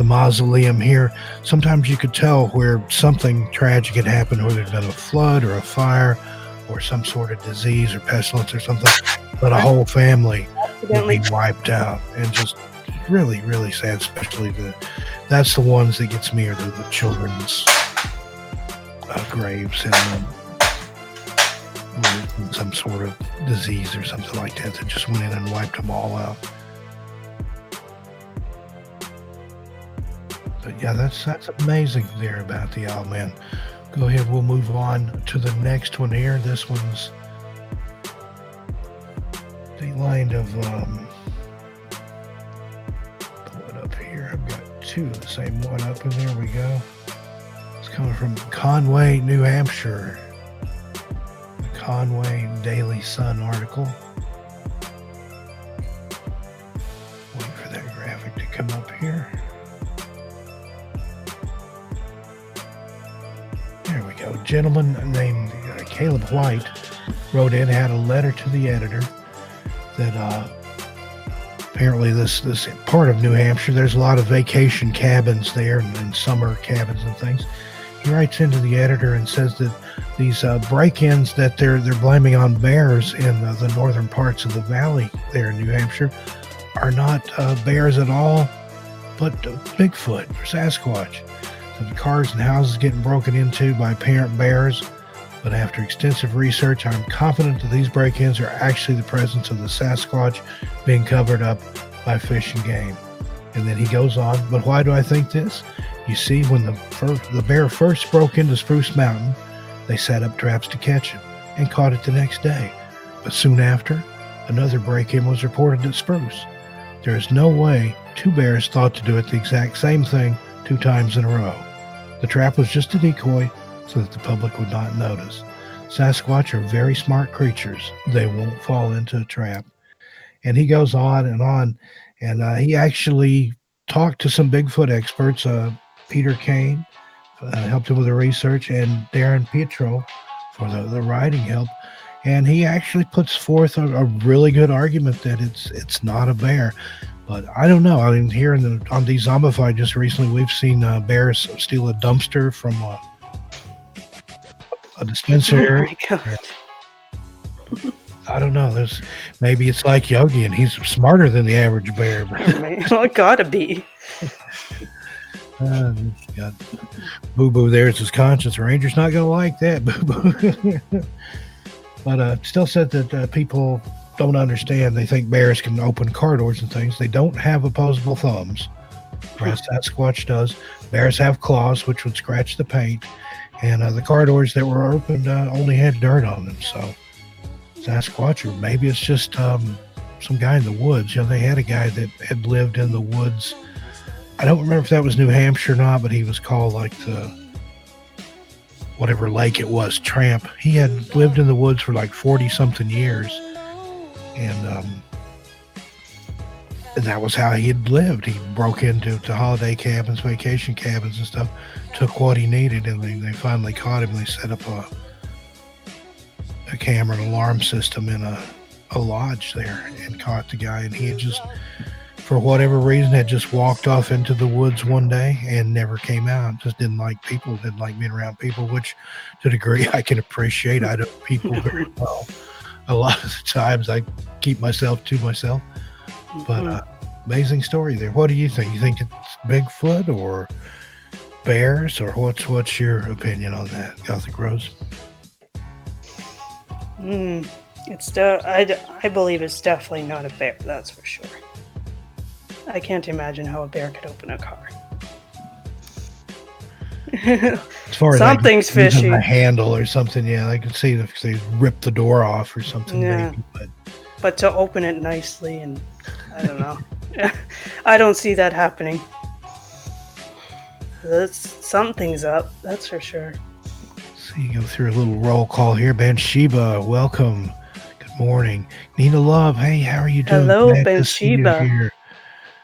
S2: mausoleum here, sometimes you could tell where something tragic had happened, where there'd been a flood or a fire or some sort of disease or pestilence or something, but a whole family would be wiped out. And just really, really sad, especially that's the ones that gets me, are the children's graves and some sort of disease or something like that just went in and wiped them all out. But yeah, that's amazing there about the Owlman. Go ahead, we'll move on to the next one here. This one's the line of pull it up here. two of the same one up, and there we go. It's coming from Conway, New Hampshire. The Conway Daily Sun article. Wait for that graphic to come up here. There we go. A gentleman named Caleb White wrote in, had a letter to the editor that apparently this part of New Hampshire, there's a lot of vacation cabins there and summer cabins and things. He writes into the editor and says that these break-ins that they're blaming on bears in the northern parts of the valley there in New Hampshire are not bears at all, but Bigfoot or Sasquatch. So the cars and houses getting broken into by parent bears. But after extensive research, I'm confident that these break-ins are actually the presence of the Sasquatch being covered up by fish and game. And then he goes on, but why do I think this? You see, when the bear first broke into Spruce Mountain, they set up traps to catch it and caught it the next day. But soon after, another break-in was reported at Spruce. There is no way two bears thought to do it the exact same thing 2 times in a row. The trap was just a decoy so that the public would not notice. Sasquatch are very smart creatures. They won't fall into a trap. And he goes on, and he actually talked to some Bigfoot experts. Peter Kane helped him with the research, and Darren Pietro for the writing help. And he actually puts forth a really good argument that it's not a bear. But I don't know. I mean, here on Dezombified just recently, we've seen bears steal a dumpster from a dispensary.
S3: Oh my God.
S2: I don't know. Maybe it's like Yogi, and he's smarter than the average bear.
S3: Well, it gotta be.
S2: Got Boo Boo there's his conscience. Ranger's not gonna like that, Boo Boo. But still said that people don't understand. They think bears can open car doors and things. They don't have opposable thumbs, whereas Sasquatch does. Bears have claws, which would scratch the paint, and the car doors that were opened only had dirt on them. So Sasquatch, or maybe it's just some guy in the woods. You know, they had a guy that had lived in the woods. I don't remember if that was New Hampshire or not, but he was called like the whatever lake it was, Tramp. He had lived in the woods for like 40-something years. And that was how he had lived. He broke into holiday cabins, vacation cabins and stuff, took what he needed, and they finally caught him. They set up a camera and alarm system in a lodge there and caught the guy. And he had just, for whatever reason, had just walked off into the woods one day and never came out. Just didn't like people, didn't like being around people, which to a degree I can appreciate. I know people very well. A lot of the times I keep myself to myself. But amazing story there. What do you think? You think it's Bigfoot or bears, or what's your opinion on that, Gothic Rose?
S3: I believe it's definitely not a bear, that's for sure. I can't imagine how a bear could open a car.
S2: As far as
S3: something's fishy.
S2: A handle or something, yeah, I could see if they rip the door off or something.
S3: Yeah.
S2: Maybe,
S3: but to open it nicely, and I don't know. I don't see that happening. Something's up, that's for sure.
S2: See, go through a little roll call here. Bathsheba, welcome. Good morning. Nina Love, hey, how are you doing?
S3: Hello, Bathsheba.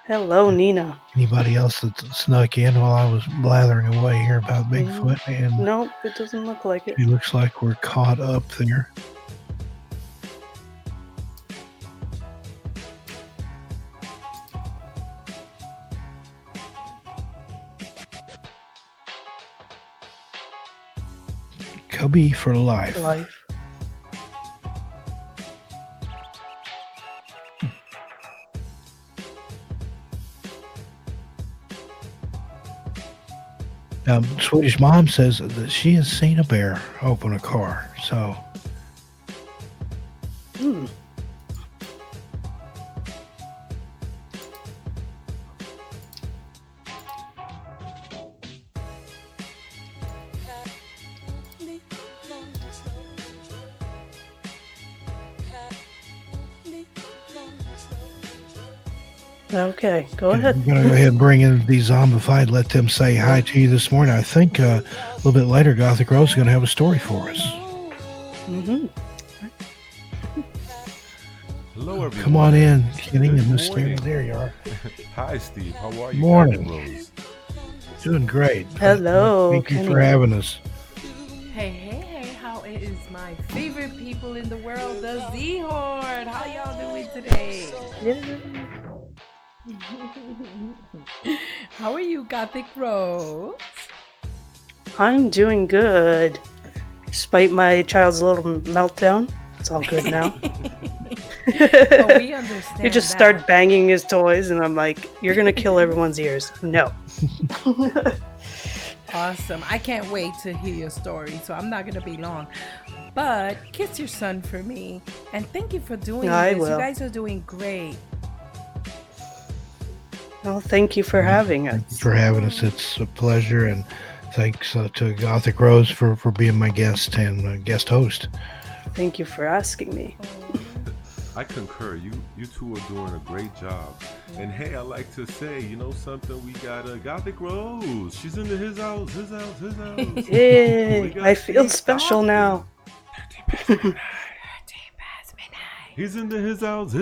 S3: Hello, Nina.
S2: Anybody else that snuck in while I was blathering away here about Bigfoot? And
S3: nope, it doesn't look like it.
S2: It looks like we're caught up there. Cubby for life. Swedish Mom says that she has seen a bear open a car. So,
S3: Okay, go
S2: Okay,
S3: ahead.
S2: I'm going to go ahead and bring in Dezombified, let them say hi to you this morning. I think a little bit later, Gothic Rose is going to have a story for us.
S3: Mm-hmm.
S6: Hello, everyone.
S2: Come on in, Kenny
S6: Good
S2: and Miss
S6: morning.
S2: Steve. There you are.
S6: Hi, Steve. How are you?
S2: Morning.
S6: Gothic Rose?
S2: Doing great.
S3: Hello,
S2: Thank you
S3: Kenny.
S2: for having us.
S7: Hey, how it is my favorite people in the world, the Z Horde. How y'all doing today? How are you, Gothic Rose?
S3: I'm doing good. Despite my child's little meltdown, it's all good now.
S7: Oh, we understand.
S3: He just
S7: that.
S3: started banging his toys, and I'm like, "You're gonna kill everyone's ears." No.
S7: Awesome. I can't wait to hear your story, so I'm not going to be long. But kiss your son for me, and thank you for doing
S3: I
S7: this.
S3: will.
S7: You guys are doing great.
S3: Well, thank you for having
S2: Thank you
S3: us.
S2: for having us. It's a pleasure. And thanks to Gothic Rose for being my guest and guest host.
S3: Thank you for asking me.
S6: I concur. You two are doing a great job. And hey, I like to say, you know something? We got a Gothic Rose. She's into his house.
S3: Yay!
S6: We got
S3: I feel
S6: Steve
S3: special
S6: Stockton.
S3: now.
S6: He's into his house.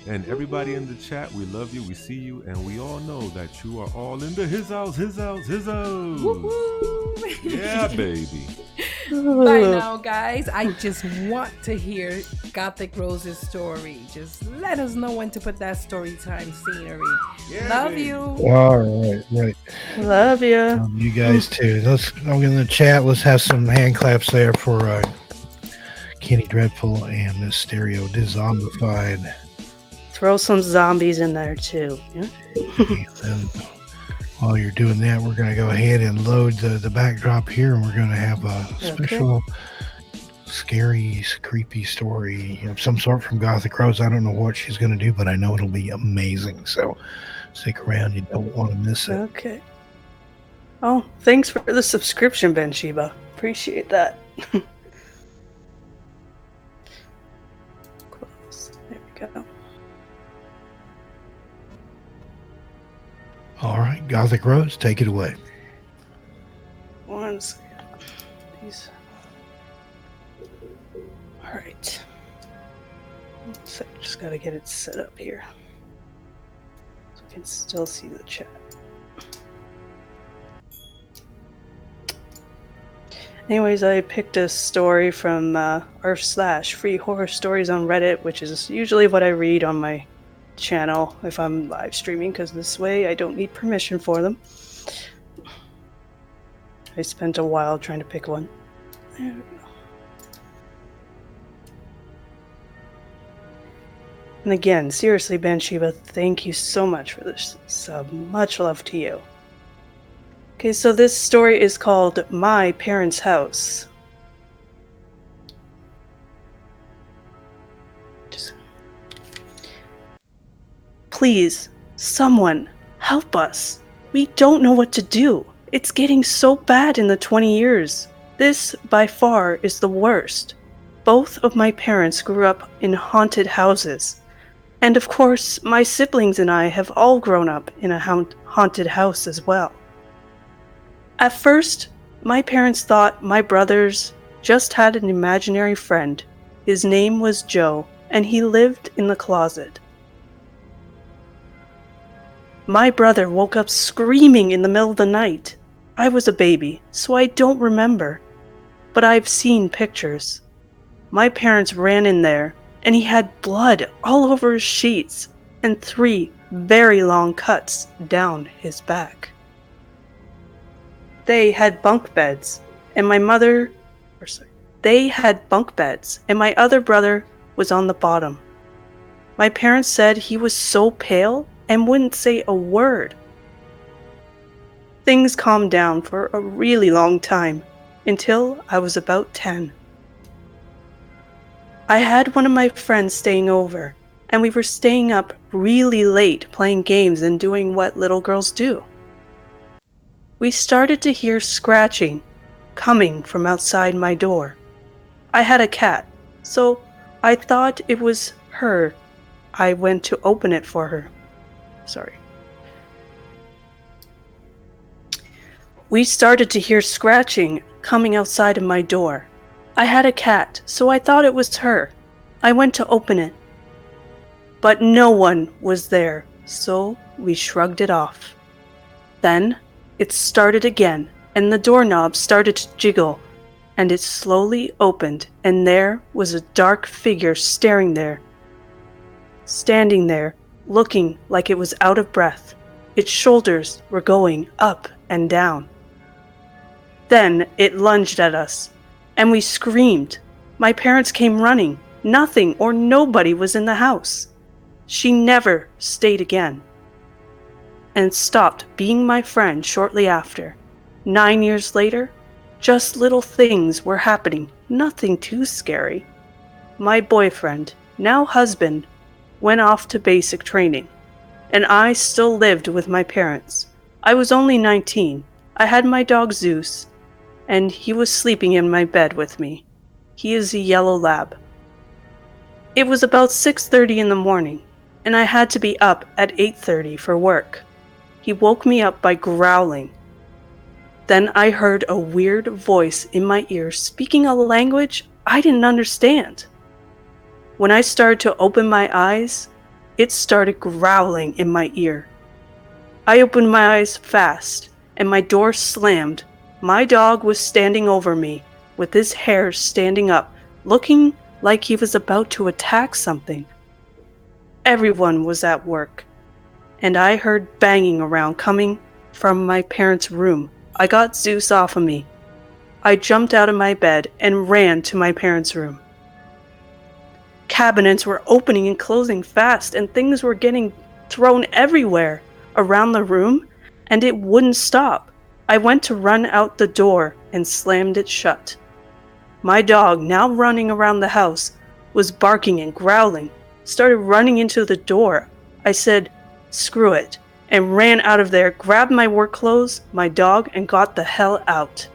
S6: And everybody in the chat, we love you, we see you, and we all know that you are all into his house.
S7: Woo-hoo.
S6: Yeah, baby.
S7: Bye now, guys. I just want to hear Gothic Rose's story. Just let us know when to put that story time scenery.
S6: Yeah,
S7: Love
S6: baby.
S7: you.
S2: All right.
S3: Love ya.
S2: You guys too. Let's go in the chat. Let's have some hand claps there for Kenny Dreadful and Miss Stereo Dezombified.
S3: Throw some zombies in there too. Yeah?
S2: And while you're doing that, we're going to go ahead and load the backdrop here, and we're going to have a special, scary, creepy story of some sort from Gothic Rose. I don't know what she's going to do, but I know it'll be amazing. So stick around. You don't want to miss it.
S3: Okay. Oh, thanks for the subscription, Ben Sheba. Appreciate that. Close. There we go.
S2: All right, Gothic Rose, take it away.
S3: One second. These. All right. So just gotta get it set up here, so I can still see the chat. Anyways, I picked a story from r/free horror stories on Reddit, which is usually what I read on my channel if I'm live streaming, because this way I don't need permission for them. I spent a while trying to pick one. There we go. And again, seriously, Banshiba, thank you so much for this sub. Much love to you. Okay, so this story is called My Parents' House. Please, someone, help us. We don't know what to do. It's getting so bad in the 20 years. This, by far, is the worst. Both of my parents grew up in haunted houses. And of course, my siblings and I have all grown up in a haunted house as well. At first, my parents thought my brothers just had an imaginary friend. His name was Joe, and he lived in the closet. My brother woke up screaming in the middle of the night. I was a baby, so I don't remember. But I've seen pictures. My parents ran in there, and he had blood all over his sheets and 3 very long cuts down his back. They had bunk beds, and my other brother was on the bottom. My parents said he was so pale and wouldn't say a word. Things calmed down for a really long time, until I was about 10. I had one of my friends staying over, and we were staying up really late playing games and doing what little girls do. We started to hear scratching coming from outside my door. I had a cat, so I thought it was her. I went to open it for her. Sorry. We started to hear scratching coming outside of my door. I had a cat, so I thought it was her. I went to open it, but no one was there, so we shrugged it off. Then it started again, and the doorknob started to jiggle, and it slowly opened, and there was a dark figure standing there, looking like it was out of breath. Its shoulders were going up and down. Then it lunged at us, and we screamed. My parents came running. Nothing or nobody was in the house. She never stayed again, and stopped being my friend shortly after. 9 years later, just little things were happening, nothing too scary. My boyfriend, now husband, went off to basic training, and I still lived with my parents. I was only 19. I had my dog Zeus, and he was sleeping in my bed with me. He is a yellow lab. It was about 6:30 in the morning, and I had to be up at 8:30 for work. He woke me up by growling. Then I heard a weird voice in my ear speaking a language I didn't understand. When I started to open my eyes, it started growling in my ear. I opened my eyes fast, and my door slammed. My dog was standing over me, with his hair standing up, looking like he was about to attack something. Everyone was at work, and I heard banging around coming from my parents' room. I got Zeus off of me. I jumped out of my bed and ran to my parents' room. Cabinets were opening and closing fast, and things were getting thrown everywhere around the room, and it wouldn't stop. I went to run out the door and slammed it shut. My dog, now running around the house, was barking and growling, started running into the door. I said, "Screw it," and ran out of there, grabbed my work clothes, my dog, and got the hell out.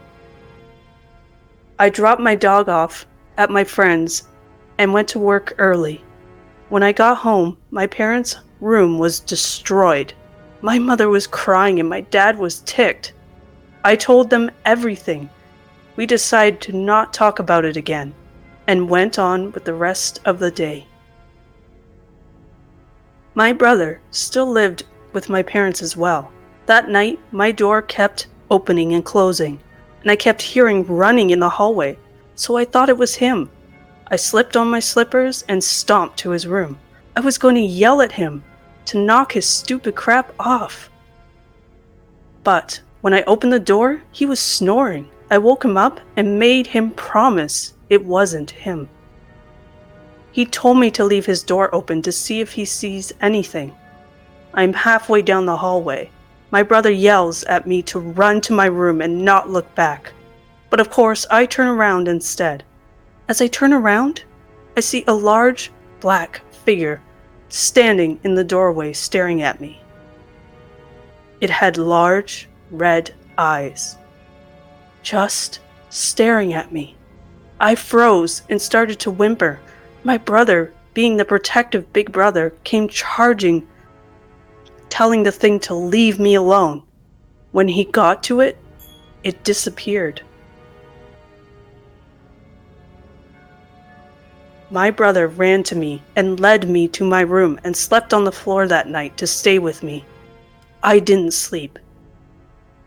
S3: I dropped my dog off at my friend's and went to work early. When I got home, my parents' room was destroyed. My mother was crying and my dad was ticked. I told them everything. We decided to not talk about it again, and went on with the rest of the day. My brother still lived with my parents as well. That night, my door kept opening and closing, and I kept hearing running in the hallway, so I thought it was him. I slipped on my slippers and stomped to his room. I was going to yell at him to knock his stupid crap off. But when I opened the door, he was snoring. I woke him up and made him promise it wasn't him. He told me to leave his door open to see if he sees anything. I'm halfway down the hallway. My brother yells at me to run to my room and not look back. But of course, I turn around instead. As I turn around, I see a large black figure standing in the doorway staring at me. It had large red eyes, just staring at me. I froze and started to whimper. My brother, being the protective big brother, came charging, telling the thing to leave me alone. When he got to it, it disappeared. My brother ran to me and led me to my room and slept on the floor that night to stay with me. I didn't sleep.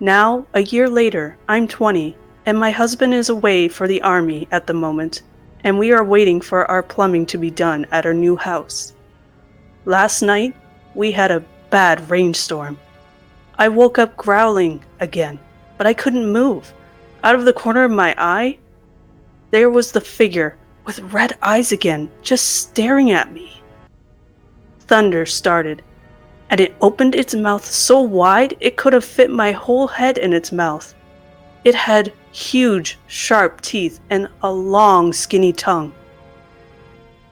S3: Now, a year later, I'm 20, and my husband is away for the army at the moment, and we are waiting for our plumbing to be done at our new house. Last night, we had a bad rainstorm. I woke up growling again, but I couldn't move. Out of the corner of my eye, there was the figure with red eyes again, just staring at me. Thunder started, and it opened its mouth so wide it could have fit my whole head in its mouth. It had huge, sharp teeth and a long, skinny tongue.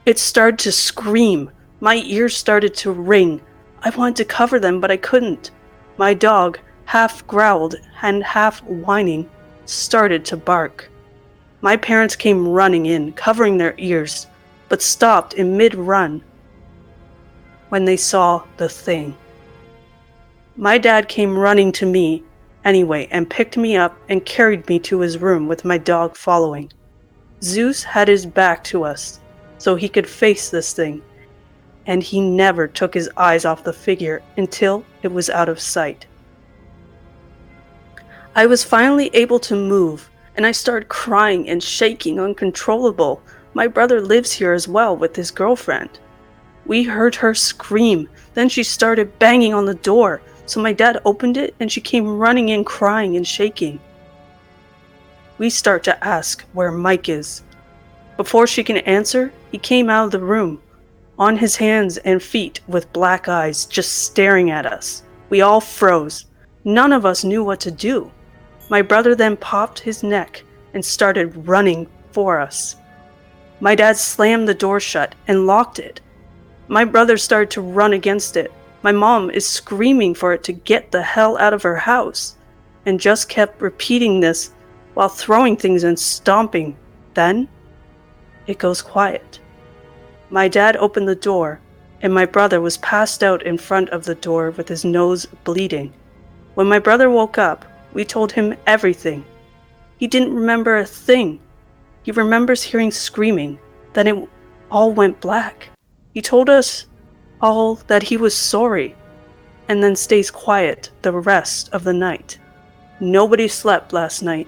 S3: It started to scream. My ears started to ring. I wanted to cover them, but I couldn't. My dog, half growled and half whining, started to bark. My parents came running in, covering their ears, but stopped in mid-run. when they saw the thing. My dad came running to me anyway and picked me up and carried me to his room with my dog following. Zeus had his back to us so he could face this thing, and he never took his eyes off the figure until it was out of sight. I was finally able to move, and I started crying and shaking uncontrollable. My brother lives here as well with his girlfriend. We heard her scream, then she started banging on the door, so my dad opened it and she came running in crying and shaking. We start to ask where Mike is. Before she can answer, he came out of the room, on his hands and feet with black eyes, just staring at us. We all froze. None of us knew what to do. My brother then popped his neck and started running for us. My dad slammed the door shut and locked it. My brother started to run against it. My mom is screaming for it to get the hell out of her house, and just kept repeating this while throwing things and stomping. Then, it goes quiet. My dad opened the door, and my brother was passed out in front of the door with his nose bleeding. When my brother woke up, we told him everything. He didn't remember a thing. He remembers hearing screaming, then it all went black. He told us all that he was sorry, and then stays quiet the rest of the night. Nobody slept last night,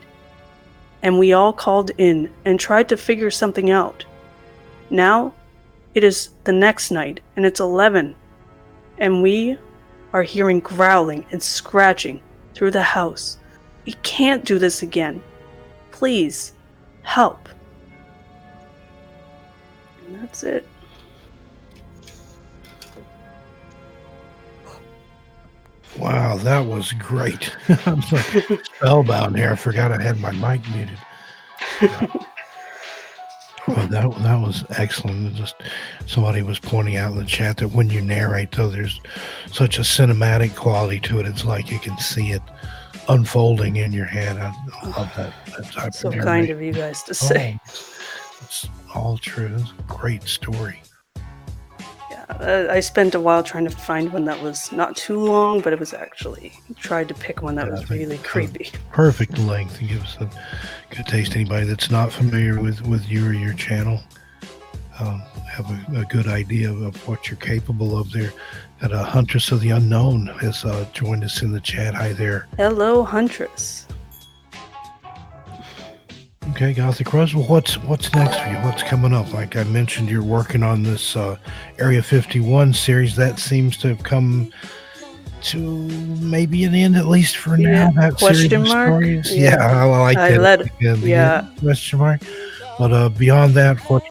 S3: and we all called in and tried to figure something out. Now, it is the next night, and it's 11, and we are hearing growling and scratching through the house. We can't do this again. Please, help. And that's it.
S2: Wow, that was great. I'm like spellbound here. I forgot I had my mic muted. Well, that was excellent. Just somebody was pointing out in the chat that when you narrate, though, there's such a cinematic quality to it. It's like you can see it unfolding in your head. I love that type
S3: So
S2: of narration.
S3: kind of you guys to say.
S2: It's all true. It's a great story.
S3: Yeah, I spent a while trying to find one that was not too long, but it was actually tried to pick one that was really creepy.
S2: Perfect length. It gives a good taste. Anybody that's not familiar with you or your channel have a good idea of what you're capable of there. And Huntress of the Unknown has joined us in the chat. Hi there.
S3: Hello, Huntress.
S2: Okay, Gothic Rose. Well, what's next for you? What's coming up? Like I mentioned, you're working on this Area 51 series. That seems to have come to maybe an end, at least for now. That
S3: question
S2: series of
S3: mark?
S2: stories.
S3: Yeah.
S2: I like
S3: I
S2: that.
S3: let-
S2: Yeah. Question mark. But beyond that, what?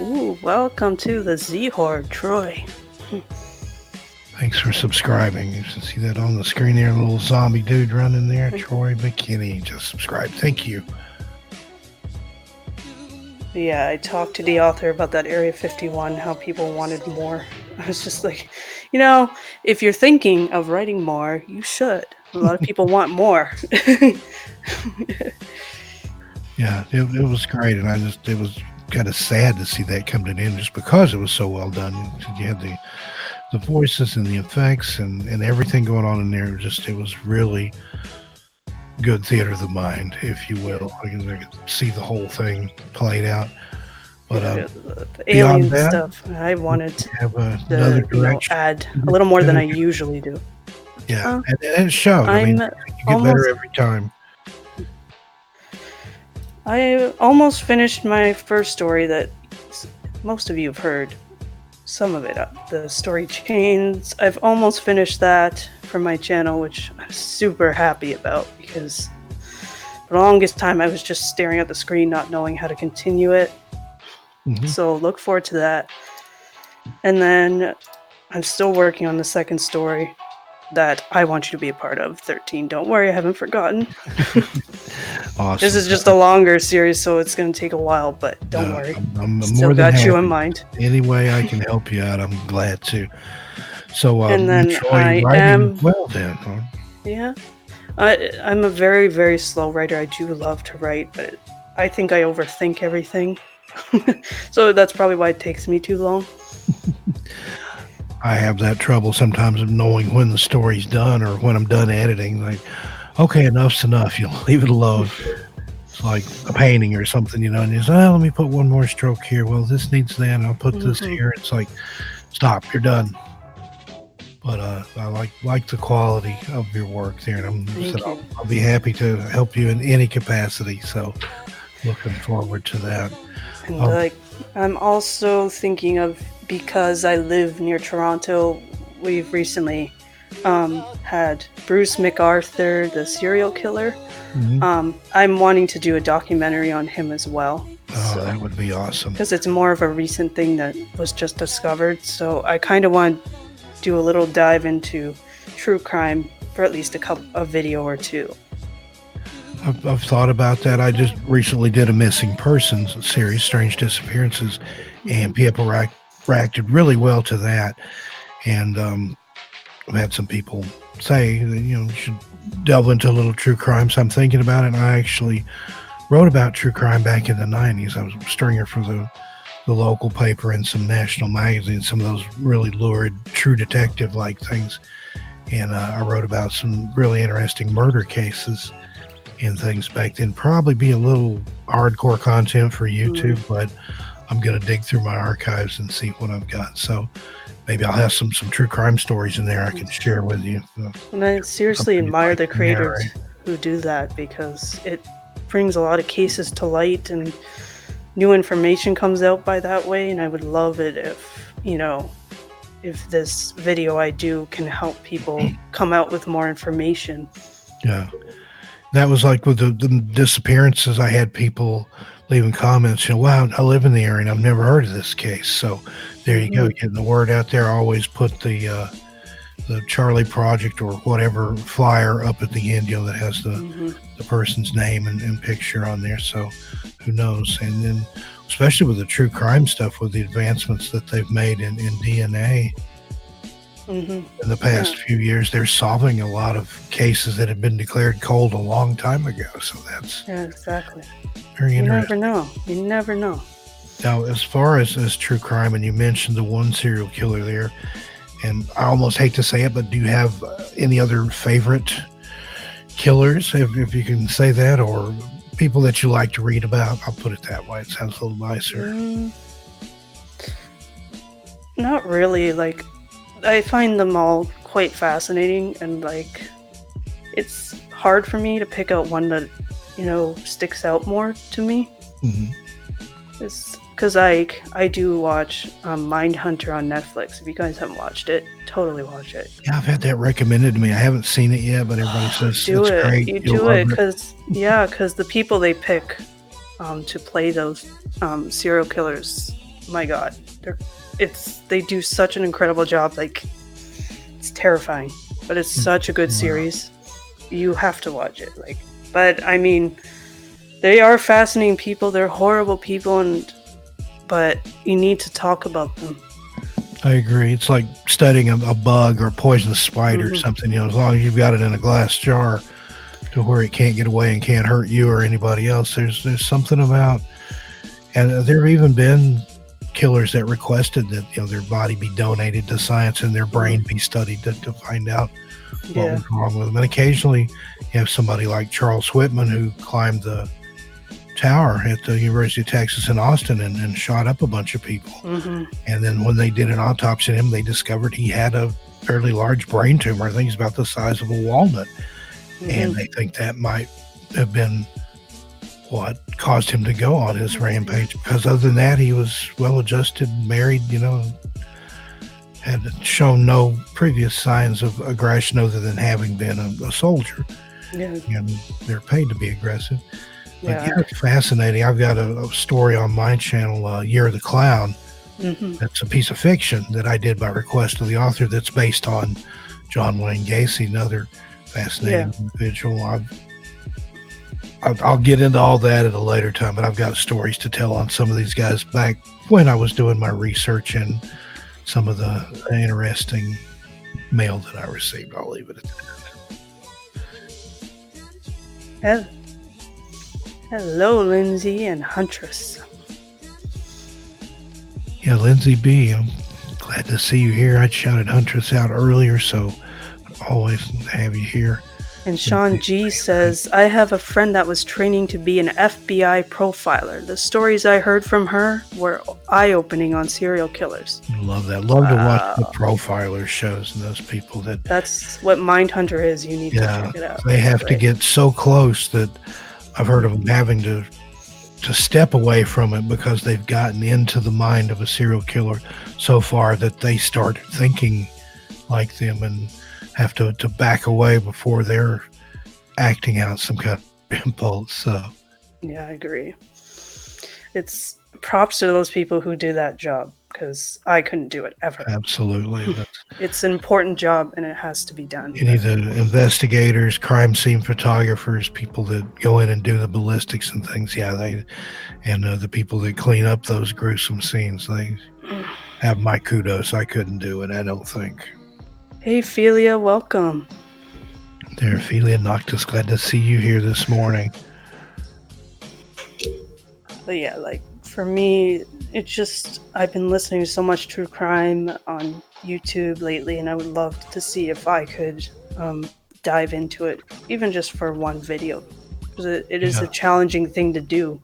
S3: Ooh, welcome to the Z Horde, Troy.
S2: Thanks for subscribing. You can see that on the screen there, a little zombie dude running there. Troy McKinney just subscribed. Thank you.
S3: Yeah, I talked to the author about that Area 51, how people wanted more. I was just like, if you're thinking of writing more, you should. A lot of people want more.
S2: Yeah, it was great, and it was kind of sad to see that come to an end just because it was so well done. You had the voices and the effects and everything going on in there. It was really good theater of the mind, if you will. I could see the whole thing played out. But
S3: the alien
S2: that,
S3: stuff, I wanted to
S2: have another direction.
S3: add a little more than I usually do.
S2: Yeah, and it showed. You get better every time.
S3: I almost finished my first story that most of you have heard. Some of it up. The story Chains. I've almost finished that for my channel, which I'm super happy about because for the longest time I was just staring at the screen, not knowing how to continue it.
S2: Mm-hmm.
S3: So look forward to that. And then I'm still working on the second story that I want you to be a part of, 13. Don't worry, I haven't forgotten.
S2: Awesome.
S3: This is just a longer series, so it's going to take a while, but don't worry.
S2: I'm
S3: still
S2: more than
S3: got you
S2: happy.
S3: in mind.
S2: Any way I can help you out, I'm glad to. So,
S3: And then
S2: Troy, writing well then, huh?
S3: Yeah. I'm a very, very slow writer. I do love to write, but I think I overthink everything. So that's probably why it takes me too long.
S2: I have that trouble sometimes of knowing when the story's done or when I'm done editing. Like, okay, enough's enough. You leave it alone. It's like a painting or something, and you say, oh, let me put one more stroke here. Well, this needs that, and I'll put this here. It's like, stop, you're done. But I like the quality of your work there, and I'll be happy to help you in any capacity. So, looking forward to that.
S3: And I'm also thinking of, because I live near Toronto, we've recently had Bruce McArthur, the serial killer.
S2: Mm-hmm.
S3: I'm wanting to do a documentary on him as well.
S2: Oh, so, that would be awesome.
S3: Because it's more of a recent thing that was just discovered. So I kind of want to do a little dive into true crime for at least a video or two.
S2: I've thought about that. I just recently did a missing persons series, Strange Disappearances, and people reacted really well to that. And I've had some people say that, you should delve into a little true crime. So I'm thinking about it. And I actually wrote about true crime back in the 90s. I was a stringer for the local paper and some national magazines, some of those really lurid true detective like things. And I wrote about some really interesting murder cases and things back then. Probably be a little hardcore content for YouTube, but I'm going to dig through my archives and see what I've got. So maybe I'll have some true crime stories in there I can share with you.
S3: And I seriously admire the creators who do that, because it brings a lot of cases to light and new information comes out by that way. And I would love it if this video I do can help people come out with more information.
S2: Yeah. That was like with the disappearances. I had people leaving comments, wow, I live in the area and I've never heard of this case. So there you go, getting the word out there. I always put the Charlie Project or whatever flyer up at the end, that has the person's name and picture on there. So who knows? And then especially with the true crime stuff, with the advancements that they've made in DNA in the past few years, they're solving a lot of cases that have been declared cold a long time ago. So that's
S3: exactly
S2: very interesting.
S3: You never know.
S2: Now, as far as true crime, and you mentioned the one serial killer there, and I almost hate to say it, but do you have any other favorite killers, if you can say that, or people that you like to read about? I'll put it that way. It sounds a little nicer.
S3: Not really. I find them all quite fascinating, and it's hard for me to pick out one that sticks out more to me. It's because I do watch Mindhunter on Netflix. If you guys haven't watched it, totally watch it.
S2: Yeah, I've had that recommended to me. I haven't seen it yet, but everybody says it's great.
S3: You do it because the people they pick to play those serial killers, my God, they do such an incredible job. It's terrifying, but it's such a good series. You have to watch it. But I mean, they are fascinating people. They're horrible people, but you need to talk about them.
S2: I agree. It's like studying a bug or a poisonous spider or something. As long as you've got it in a glass jar to where it can't get away and can't hurt you or anybody else, there's something about. And there have even been killers that requested that their body be donated to science and their brain be studied to find out what was wrong with them. And occasionally you have somebody like Charles Whitman, who climbed the tower at the University of Texas in Austin and shot up a bunch of people. And then when they did an autopsy on him, they discovered he had a fairly large brain tumor. I think it's about the size of a walnut. And they think that might have been what caused him to go on his rampage, because other than that, he was well-adjusted, married, had shown no previous signs of aggression other than having been a soldier. And they're paid to be aggressive. But it's fascinating. I've got a story on my channel, Year of the Clown. That's a piece of fiction that I did by request of the author that's based on John Wayne Gacy, another fascinating individual. I'll get into all that at a later time, but I've got stories to tell on some of these guys back when I was doing my research and some of the interesting mail that I received. I'll leave it at that.
S3: Hello, Lindsay and Huntress.
S2: Yeah, Lindsay B, I'm glad to see you here. I shouted Huntress out earlier, so always have you here.
S3: And Sean G says, I have a friend that was training to be an FBI profiler. The stories I heard from her were eye-opening on serial killers.
S2: Love that. Love to watch the profiler shows and those people that...
S3: That's what Mindhunter is. You need to check it out.
S2: They have to get so close that I've heard of them having to step away from it because they've gotten into the mind of a serial killer so far that they start thinking like them and have to back away before they're acting out some kind of impulse. So
S3: yeah, I agree. It's props to those people who do that job, because I couldn't do it ever.
S2: Absolutely.
S3: It's an important job and it has to be done.
S2: You need the investigators, crime scene photographers, people that go in and do the ballistics and things. Yeah, the people that clean up those gruesome scenes. They have my kudos. I couldn't do it, I don't think.
S3: Hey, Ophelia, welcome.
S2: There, Ophelia Noctis, glad to see you here this morning.
S3: But yeah, like for me, it's just, I've been listening to so much true crime on YouTube lately, and I would love to see if I could dive into it, even just for one video. Because it is a challenging thing to do.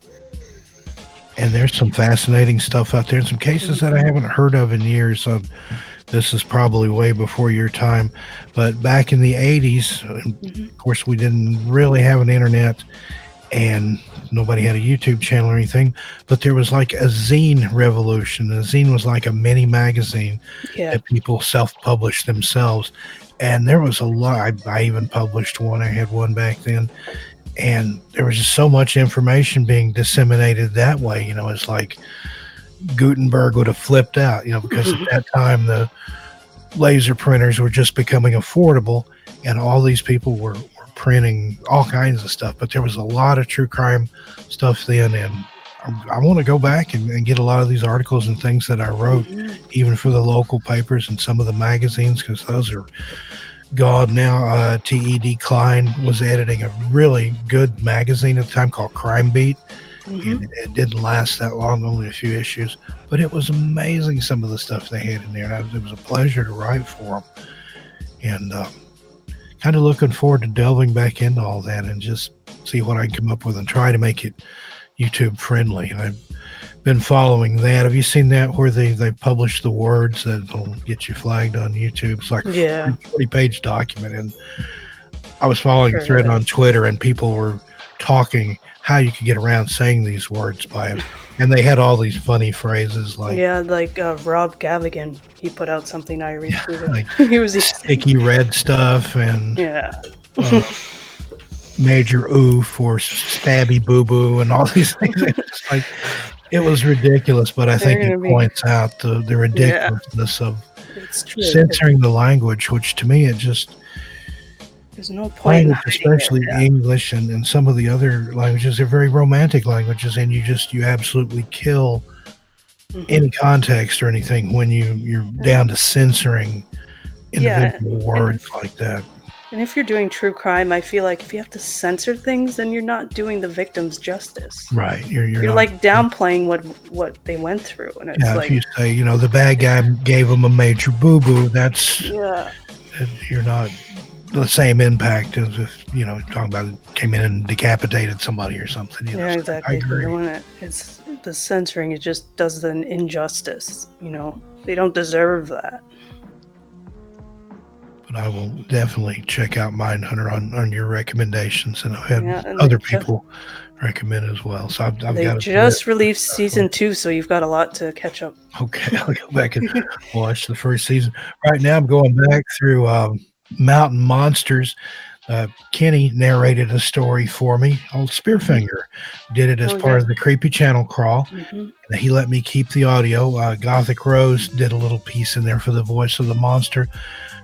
S2: And there's some fascinating stuff out there, and some cases that I haven't heard of in years. This is probably way before your time, but back in the 80s, of course, we didn't really have an internet, and nobody had a YouTube channel or anything, but there was like a zine revolution. A zine was like a mini magazine that people self-published themselves, and there was a lot. I even published one. I had one back then, and there was just so much information being disseminated that way. It's like Gutenberg would have flipped out, because at that time the laser printers were just becoming affordable, and all these people were printing all kinds of stuff. But there was a lot of true crime stuff then, and I want to go back and get a lot of these articles and things that I wrote, even for the local papers and some of the magazines, because those are gone now. T.E.D. Klein was editing a really good magazine at the time called Crime Beat. And it didn't last that long, only a few issues, but it was amazing, some of the stuff they had in there. It was a pleasure to write for them, and kind of looking forward to delving back into all that and just see what I can come up with and try to make it YouTube friendly. And I've been following that. Have you seen that where they publish the words that will get you flagged on YouTube? It's like a 40-page document, and I was following a thread on Twitter, and people were talking how you could get around saying these words by him. And they had all these funny phrases like... Yeah,
S3: like Rob Gavigan. He put out something I retweeted.
S2: Like
S3: he was
S2: sticky red stuff and... Major oof or stabby boo-boo and all these things. It was ridiculous, but I think it points out the ridiculousness of censoring the language, which to me it just...
S3: There's no point.
S2: Language, especially English and some of the other languages, are very romantic languages, and you absolutely kill any context or anything when you're down to censoring individual words like that.
S3: And if you're doing true crime, I feel like if you have to censor things, then you're not doing the victims justice.
S2: Right.
S3: You're not, like downplaying what they went through. And it's like,
S2: if you say, the bad guy gave them a major boo-boo, that's you're not the same impact as if talking about came in and decapitated somebody or something.
S3: Exactly.
S2: I agree.
S3: It's the censoring. It just does an injustice. They don't deserve that.
S2: But I will definitely check out Mindhunter on your recommendations, and I've had other people recommend as well. So I've got. They
S3: just released season 2, so you've got a lot to catch up.
S2: Okay, I'll go back and watch the first season. Right now, I'm going back through Mountain Monsters. Kenny narrated a story for me. Old Spearfinger did it as part of the Creepy Channel crawl. And he let me keep the audio. Gothic Rose did a little piece in there for the voice of the monster.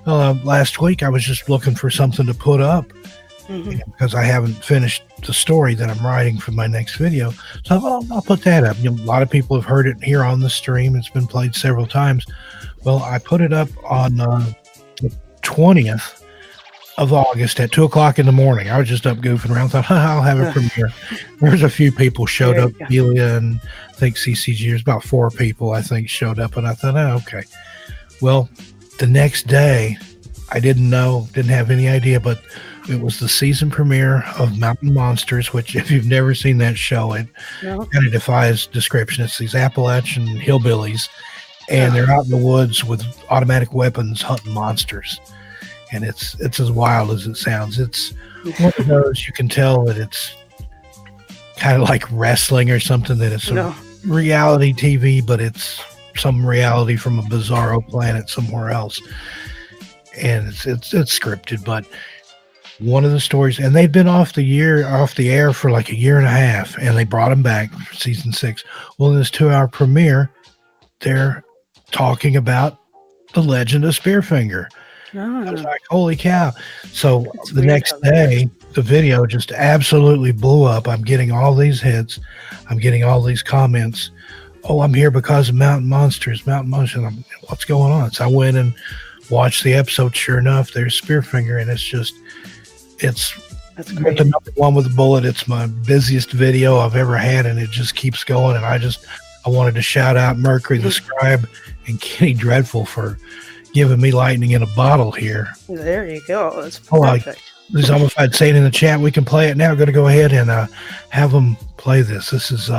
S2: Last week I was just looking for something to put up because I haven't finished the story that I'm writing for my next video. So I'll put that up. A lot of people have heard it here on the stream. It's been played several times. Well, I put it up on the 20th of August at 2:00 in the morning. I was just up goofing around. Thought, I'll have a premiere. There's a few people showed up. Delia and I think CCG. There's about 4 people I think showed up, and I thought, okay. Well, the next day, I didn't know, didn't have any idea, but it was the season premiere of Mountain Monsters, which if you've never seen that show, it kind of defies description. It's these Appalachian hillbillies, and they're out in the woods with automatic weapons hunting monsters. And it's as wild as it sounds. It's one of those you can tell that it's kind of like wrestling or something, that it's some reality TV, but it's some reality from a bizarro planet somewhere else. And it's scripted, but one of the stories, and they'd been off the air for like a year and a half, and they brought them back for season 6. Well, in this 2-hour premiere, they're talking about the legend of Spearfinger. I was like, holy cow. So the next day, the video just absolutely blew up. I'm getting all these hits. I'm getting all these comments. Oh, I'm here because of Mountain Monsters. What's going on? So I went and watched the episode. Sure enough, there's Spearfinger, and it's the number 1 with a bullet. It's my busiest video I've ever had, and it just keeps going. And I wanted to shout out Mercury the Scribe and Kenny Dreadful for giving me lightning in a bottle here.
S3: There you go. That's perfect.
S2: Dezombified saying in the chat, we can play it now. Going to go ahead and have them play this. This is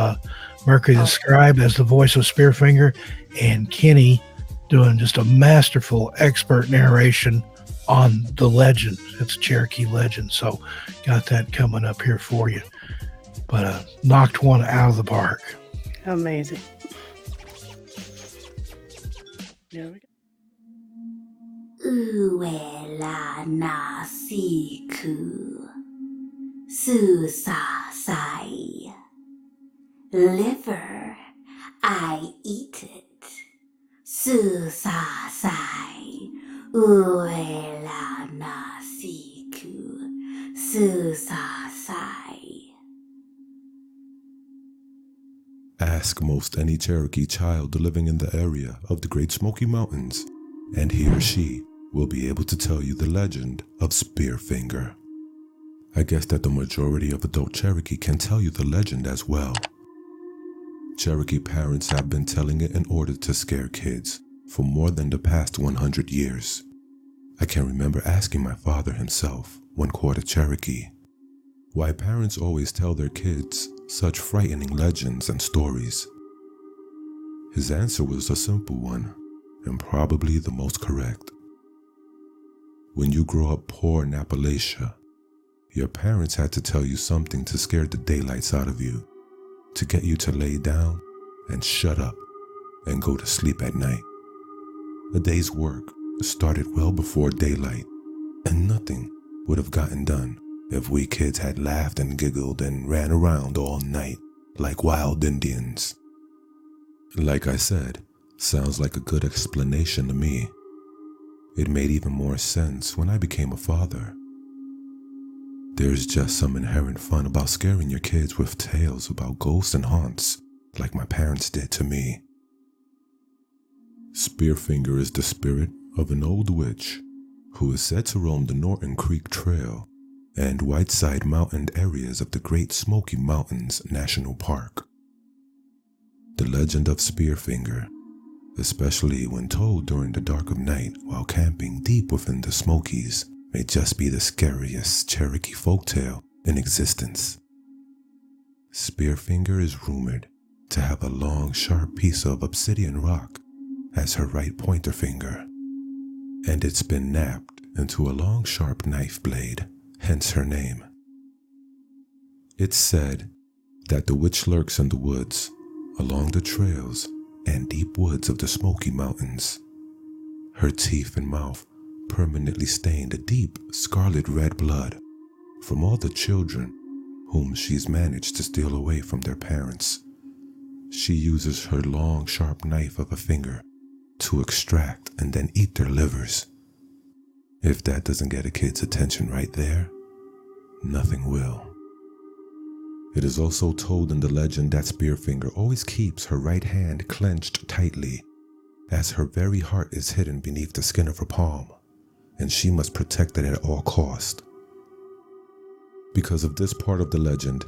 S2: Mercury the Scribe as the voice of Spearfinger, and Kenny doing just a masterful, expert narration on the legend. It's a Cherokee legend. So got that coming up here for you. But knocked one out of the park.
S3: Amazing. There we go.
S8: Uela na siku susasai. Liver, I eat it. Susasai. Uela na siku susasai.
S6: Ask most any Cherokee child living in the area of the Great Smoky Mountains, and he or she will be able to tell you the legend of Spearfinger. I guess that the majority of adult Cherokee can tell you the legend as well. Cherokee parents have been telling it in order to scare kids for more than the past 100 years. I can remember asking my father himself, one quarter Cherokee, why parents always tell their kids such frightening legends and stories. His answer was a simple one, and probably the most correct. When you grow up poor in Appalachia, your parents had to tell you something to scare the daylights out of you, to get you to lay down and shut up and go to sleep at night. A day's work started well before daylight, and nothing would have gotten done if we kids had laughed and giggled and ran around all night like wild Indians. Like I said, sounds like a good explanation to me. It made even more sense when I became a father. There's just some inherent fun about scaring your kids with tales about ghosts and haunts, like my parents did to me. Spearfinger is the spirit of an old witch who is said to roam the Norton Creek Trail and Whiteside Mountain areas of the Great Smoky Mountains National Park. The legend of Spearfinger, especially when told during the dark of night while camping deep within the Smokies, may just be the scariest Cherokee folktale in existence. Spearfinger is rumored to have a long, sharp piece of obsidian rock as her right pointer finger, and it's been napped into a long, sharp knife blade, hence her name. It's said that the witch lurks in the woods, along the trails and deep woods of the Smoky Mountains. Her teeth and mouth permanently stained a deep scarlet red blood from all the children whom she's managed to steal away from their parents. She uses her long, sharp knife of a finger to extract and then eat their livers. If that doesn't get a kid's attention right there, nothing will. It is also told in the legend that Spearfinger always keeps her right hand clenched tightly, as her very heart is hidden beneath the skin of her palm, and she must protect it at all cost. Because of this part of the legend,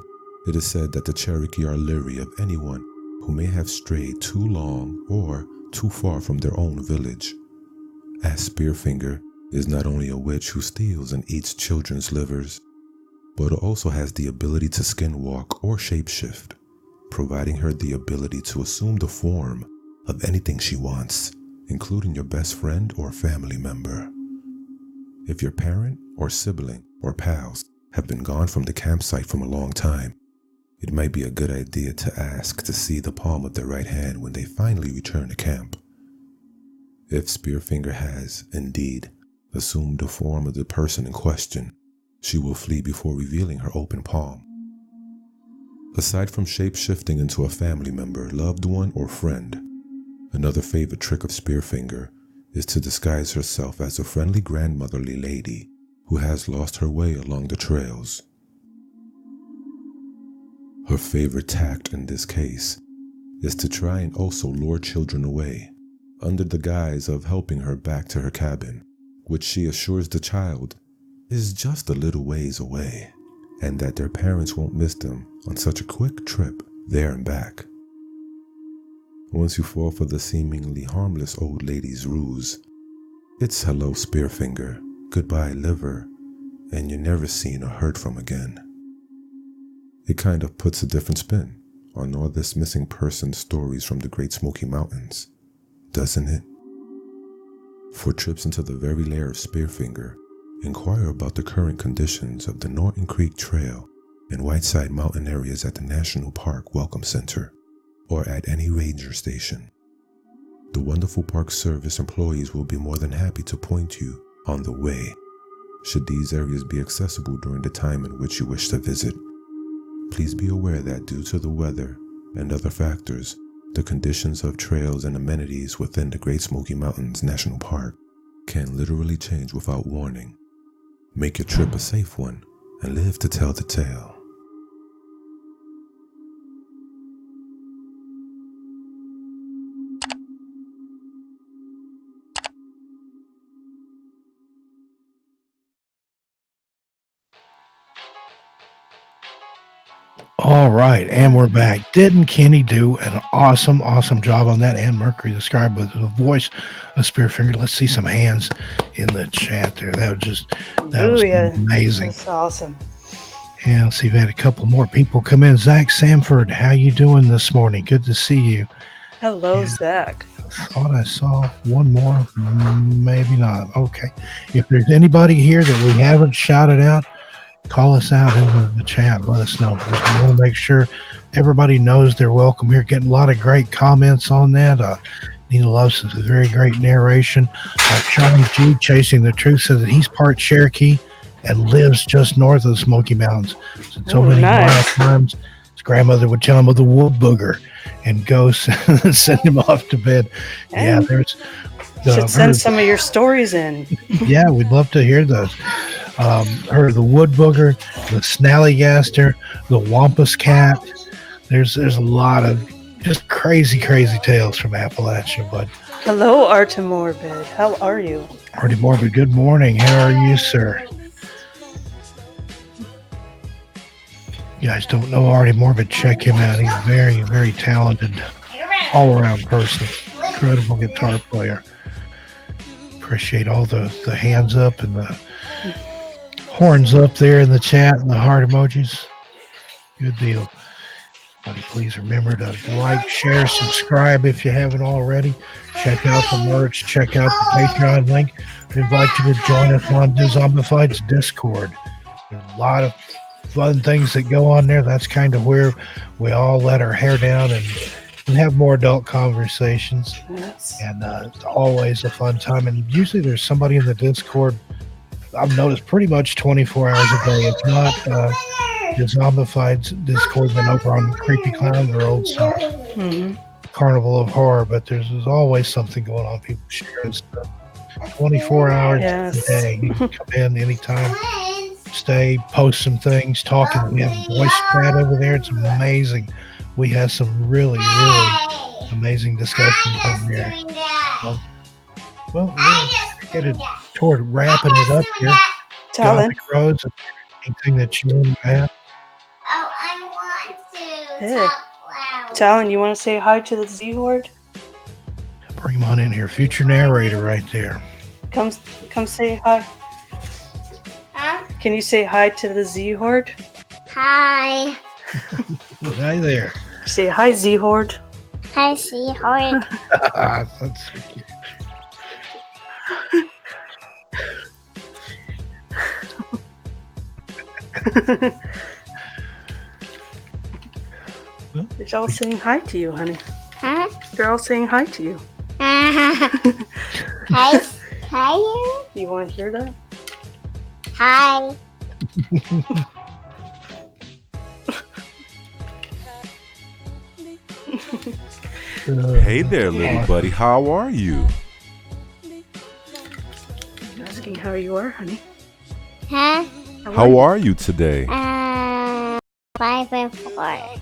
S6: it is said that the Cherokee are leery of anyone who may have strayed too long or too far from their own village, as Spearfinger is not only a witch who steals and eats children's livers, but also has the ability to skinwalk or shapeshift, providing her the ability to assume the form of anything she wants, including your best friend or family member. If your parent or sibling or pals have been gone from the campsite from a long time, it might be a good idea to ask to see the palm of their right hand when they finally return to camp. If Spearfinger has, indeed, assumed the form of the person in question, she will flee before revealing her open palm. Aside from shape-shifting into a family member, loved one, or friend, another favorite trick of Spearfinger is to disguise herself as a friendly grandmotherly lady who has lost her way along the trails. Her favorite tact in this case is to try and also lure children away under the guise of helping her back to her cabin, which she assures the child is just a little ways away and that their parents won't miss them on such a quick trip there and back. Once you fall for the seemingly harmless old lady's ruse, it's hello Spearfinger, goodbye liver, and you're never seen or heard from again. It kind of puts a different spin on all this missing person stories from the Great Smoky Mountains, doesn't it? For trips into the very lair of Spearfinger, inquire about the current conditions of the Norton Creek Trail and Whiteside Mountain areas at the National Park Welcome Center, or at any ranger station. The wonderful Park Service employees will be more than happy to point you on the way, should these areas be accessible during the time in which you wish to visit. Please be aware that due to the weather and other factors, the conditions of trails and amenities within the Great Smoky Mountains National Park can literally change without warning. Make your trip a safe one and live to tell the tale.
S2: All right, and we're back. Didn't Kenny do an awesome job on that? And Mercury described with the voice of Spearfinger. Let's see some hands in the chat there. That was amazing.
S3: That's awesome.
S2: And let's see, we've had a couple more people come in. Zach Samford, how you doing this morning? Good to see you.
S3: Hello, Zach.
S2: I thought I saw one more. Maybe not. Okay. If there's anybody here that we haven't shouted out, call us out in the chat. Let us know. We want to make sure everybody knows they're welcome here. Getting a lot of great comments on that. Nina Loves is a very great narration. Charlie G, Chasing the Truth, says that he's part Cherokee and lives just north of the Smoky Mountains. So many times his grandmother would tell him of the wood booger and go send him off to bed. Yeah, there's...
S3: should send some of your stories in.
S2: Yeah, we'd love to hear those. Heard the wood booger, the snallygaster, the wampus cat. There's a lot of just crazy tales from Appalachia. But
S3: hello, Artimorbid. How are you?
S2: Artimorbid, good morning. How are you, sir? You guys don't know Artimorbid, check him out. He's very, very talented, all-around person. Incredible guitar player. Appreciate all the hands up and the horns up there in the chat and the heart emojis. Good deal. Please remember to like, share, subscribe if you haven't already. Check out the merch. Check out the Patreon link. We invite you to join us on Dezombified's Discord. There's a lot of fun things that go on there. That's kind of where we all let our hair down and have more adult conversations.
S3: Yes. And
S2: it's always a fun time. And usually there's somebody in the Discord, I've noticed, pretty much 24 hours a day. It's not Dezombified's Discord than over on Creepy Clown World's Carnival of Horror, but there's always something going on. People sharing stuff 24 hours a day. You can come in anytime, stay, post some things, talking. We have a voice chat over there. It's amazing. We have some really amazing discussions over here. Well, headed toward wrapping it up here.
S3: Talon.
S2: Gothic Rose, anything that you want to add?
S4: Oh, I want to
S3: Hey.
S4: talk loud.
S3: Talon, you want to say hi to the Z Horde?
S2: Bring him on in here. Future narrator right there.
S3: Come say hi.
S4: Huh?
S3: Can you say hi to the Z Horde?
S4: Hi.
S2: Hi there.
S3: Say hi, Z Horde.
S4: Hi, Seahorn.
S2: That's so cute.
S3: They're all saying hi to you, honey.
S4: Huh?
S3: They're all saying hi to you.
S4: Hi. Hi, you.
S3: You want to hear that?
S4: Hi.
S6: Hey there, little buddy. How are you?
S3: Asking how you are, honey.
S4: Huh?
S6: How are you today?
S4: 5 and 4.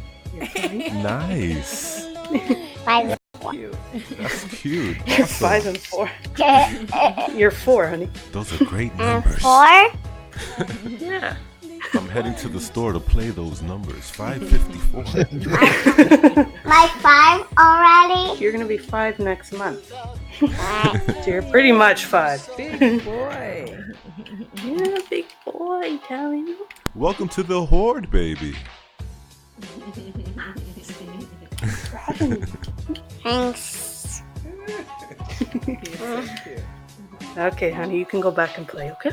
S6: Nice.
S4: 5
S6: That's cute.
S3: You're
S6: Awesome.
S3: 5 and 4. You're 4, honey.
S6: Those are great
S4: and
S6: numbers.
S4: 4.
S3: Yeah.
S6: I'm heading to the store to play those numbers. 554.
S4: My 5 already.
S3: You're gonna be 5 next month. So you're pretty much 5.
S7: Big boy.
S3: Yeah, big boy, Talon.
S6: Welcome to the Horde, baby.
S4: Thanks.
S3: Okay, honey, you can go back and play, okay?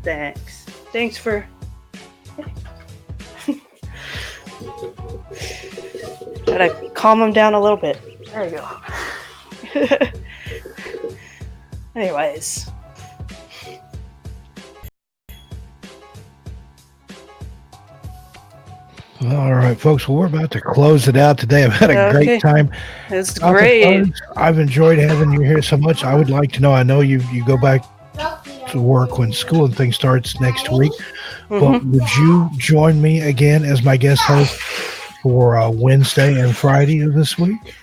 S3: Thanks. Thanks for... Gotta calm him down a little bit. There you go. Anyways.
S2: All right, folks. Well, we're about to close it out today. I've had a
S3: Okay.
S2: great time.
S3: It's
S2: Gothic
S3: great.
S2: Rose, I've enjoyed having you here so much. I would like to know, I know you go back to work when school and things starts next week, but would you join me again as my guest host for Wednesday and Friday of this week?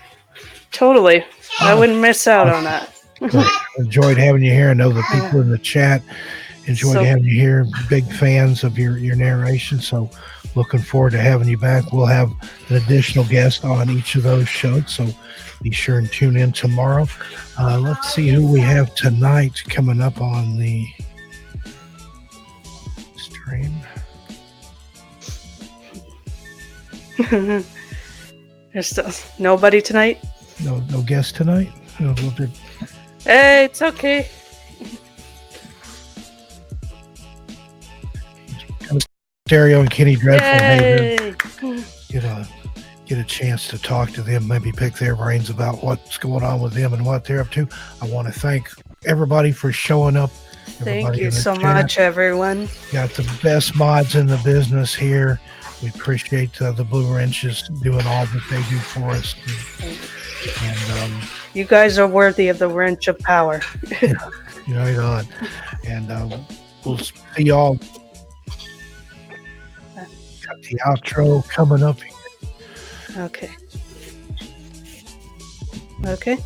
S3: Totally. I wouldn't miss out on that.
S2: Great. Enjoyed having you here. I know the people in the chat enjoyed
S3: So-
S2: having you here. Big fans of your narration. So looking forward to having you back. We'll have an additional guest on each of those shows. So be sure and tune in tomorrow. Let's see who we have tonight coming up on the stream.
S3: There's still nobody tonight?
S2: No guest tonight. No, we'll do-
S3: Hey, it's okay.
S2: Stereo and Kenny Dreadful. Hey,
S3: Yay.
S2: get a chance to talk to them, maybe pick their brains about what's going on with them and what they're up to. I want to thank everybody for showing up.
S3: Thank
S2: Everybody
S3: you
S2: in the
S3: so
S2: chat.
S3: much, everyone.
S2: Got the best mods in the business here. We appreciate the Blue Wrenches doing all that they do for us. And
S3: You guys are worthy of the wrench of power.
S2: right on. And we'll see y'all. Got the outro coming up.
S3: Okay. Okay.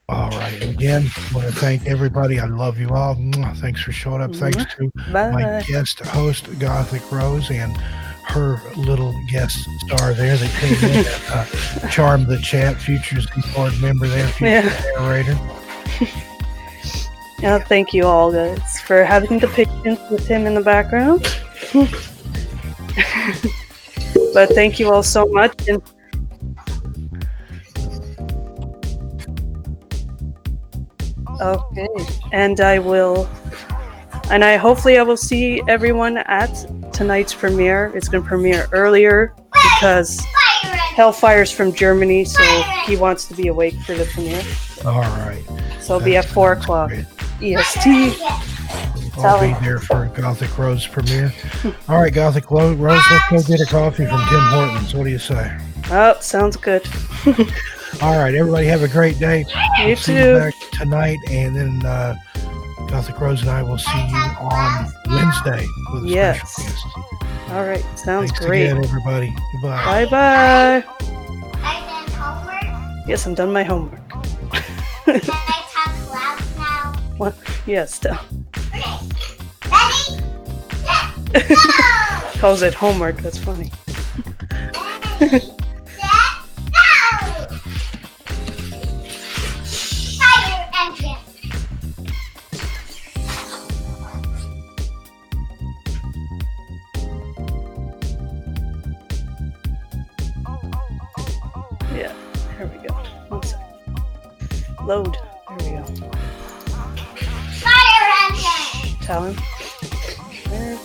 S2: All right. Again, I want to thank everybody. I love you all. Mwah. Thanks for showing up. Thanks to my
S3: Bye.
S2: guest host, Gothic Rose, and her little guest star there that came in and charmed the chat. Future Z-Board member there, future narrator.
S3: Yeah, thank you all, guys, for having the patience with him in the background. But thank you all so much. And okay, and hopefully I will see everyone at tonight's premiere. It's going to premiere earlier because Hellfire's from Germany, so he wants to be awake for the premiere.
S2: All right.
S3: So it'll be at 4 o'clock
S2: Great.
S3: EST.
S2: I'll be there for Gothic Rose premiere. All right, Gothic Rose, let's go get a coffee from Tim Hortons. What do you say?
S3: Oh, sounds good.
S2: All right, everybody have a great day.
S3: You
S2: We'll see
S3: too.
S2: you back tonight, and then Gothic Rose and I will see you on Wednesday with a
S3: Yes.
S2: special guest.
S3: All right, sounds
S2: Thanks
S3: great.
S2: again, everybody.
S3: Bye
S2: Goodbye.
S3: bye.
S4: I did homework.
S3: Yes, I'm done my homework.
S4: Can I talk loud?
S3: Yeah, still. Calls it homework. That's funny. Yeah, there we go. 1 second. Load. There we go. Tell him. Where?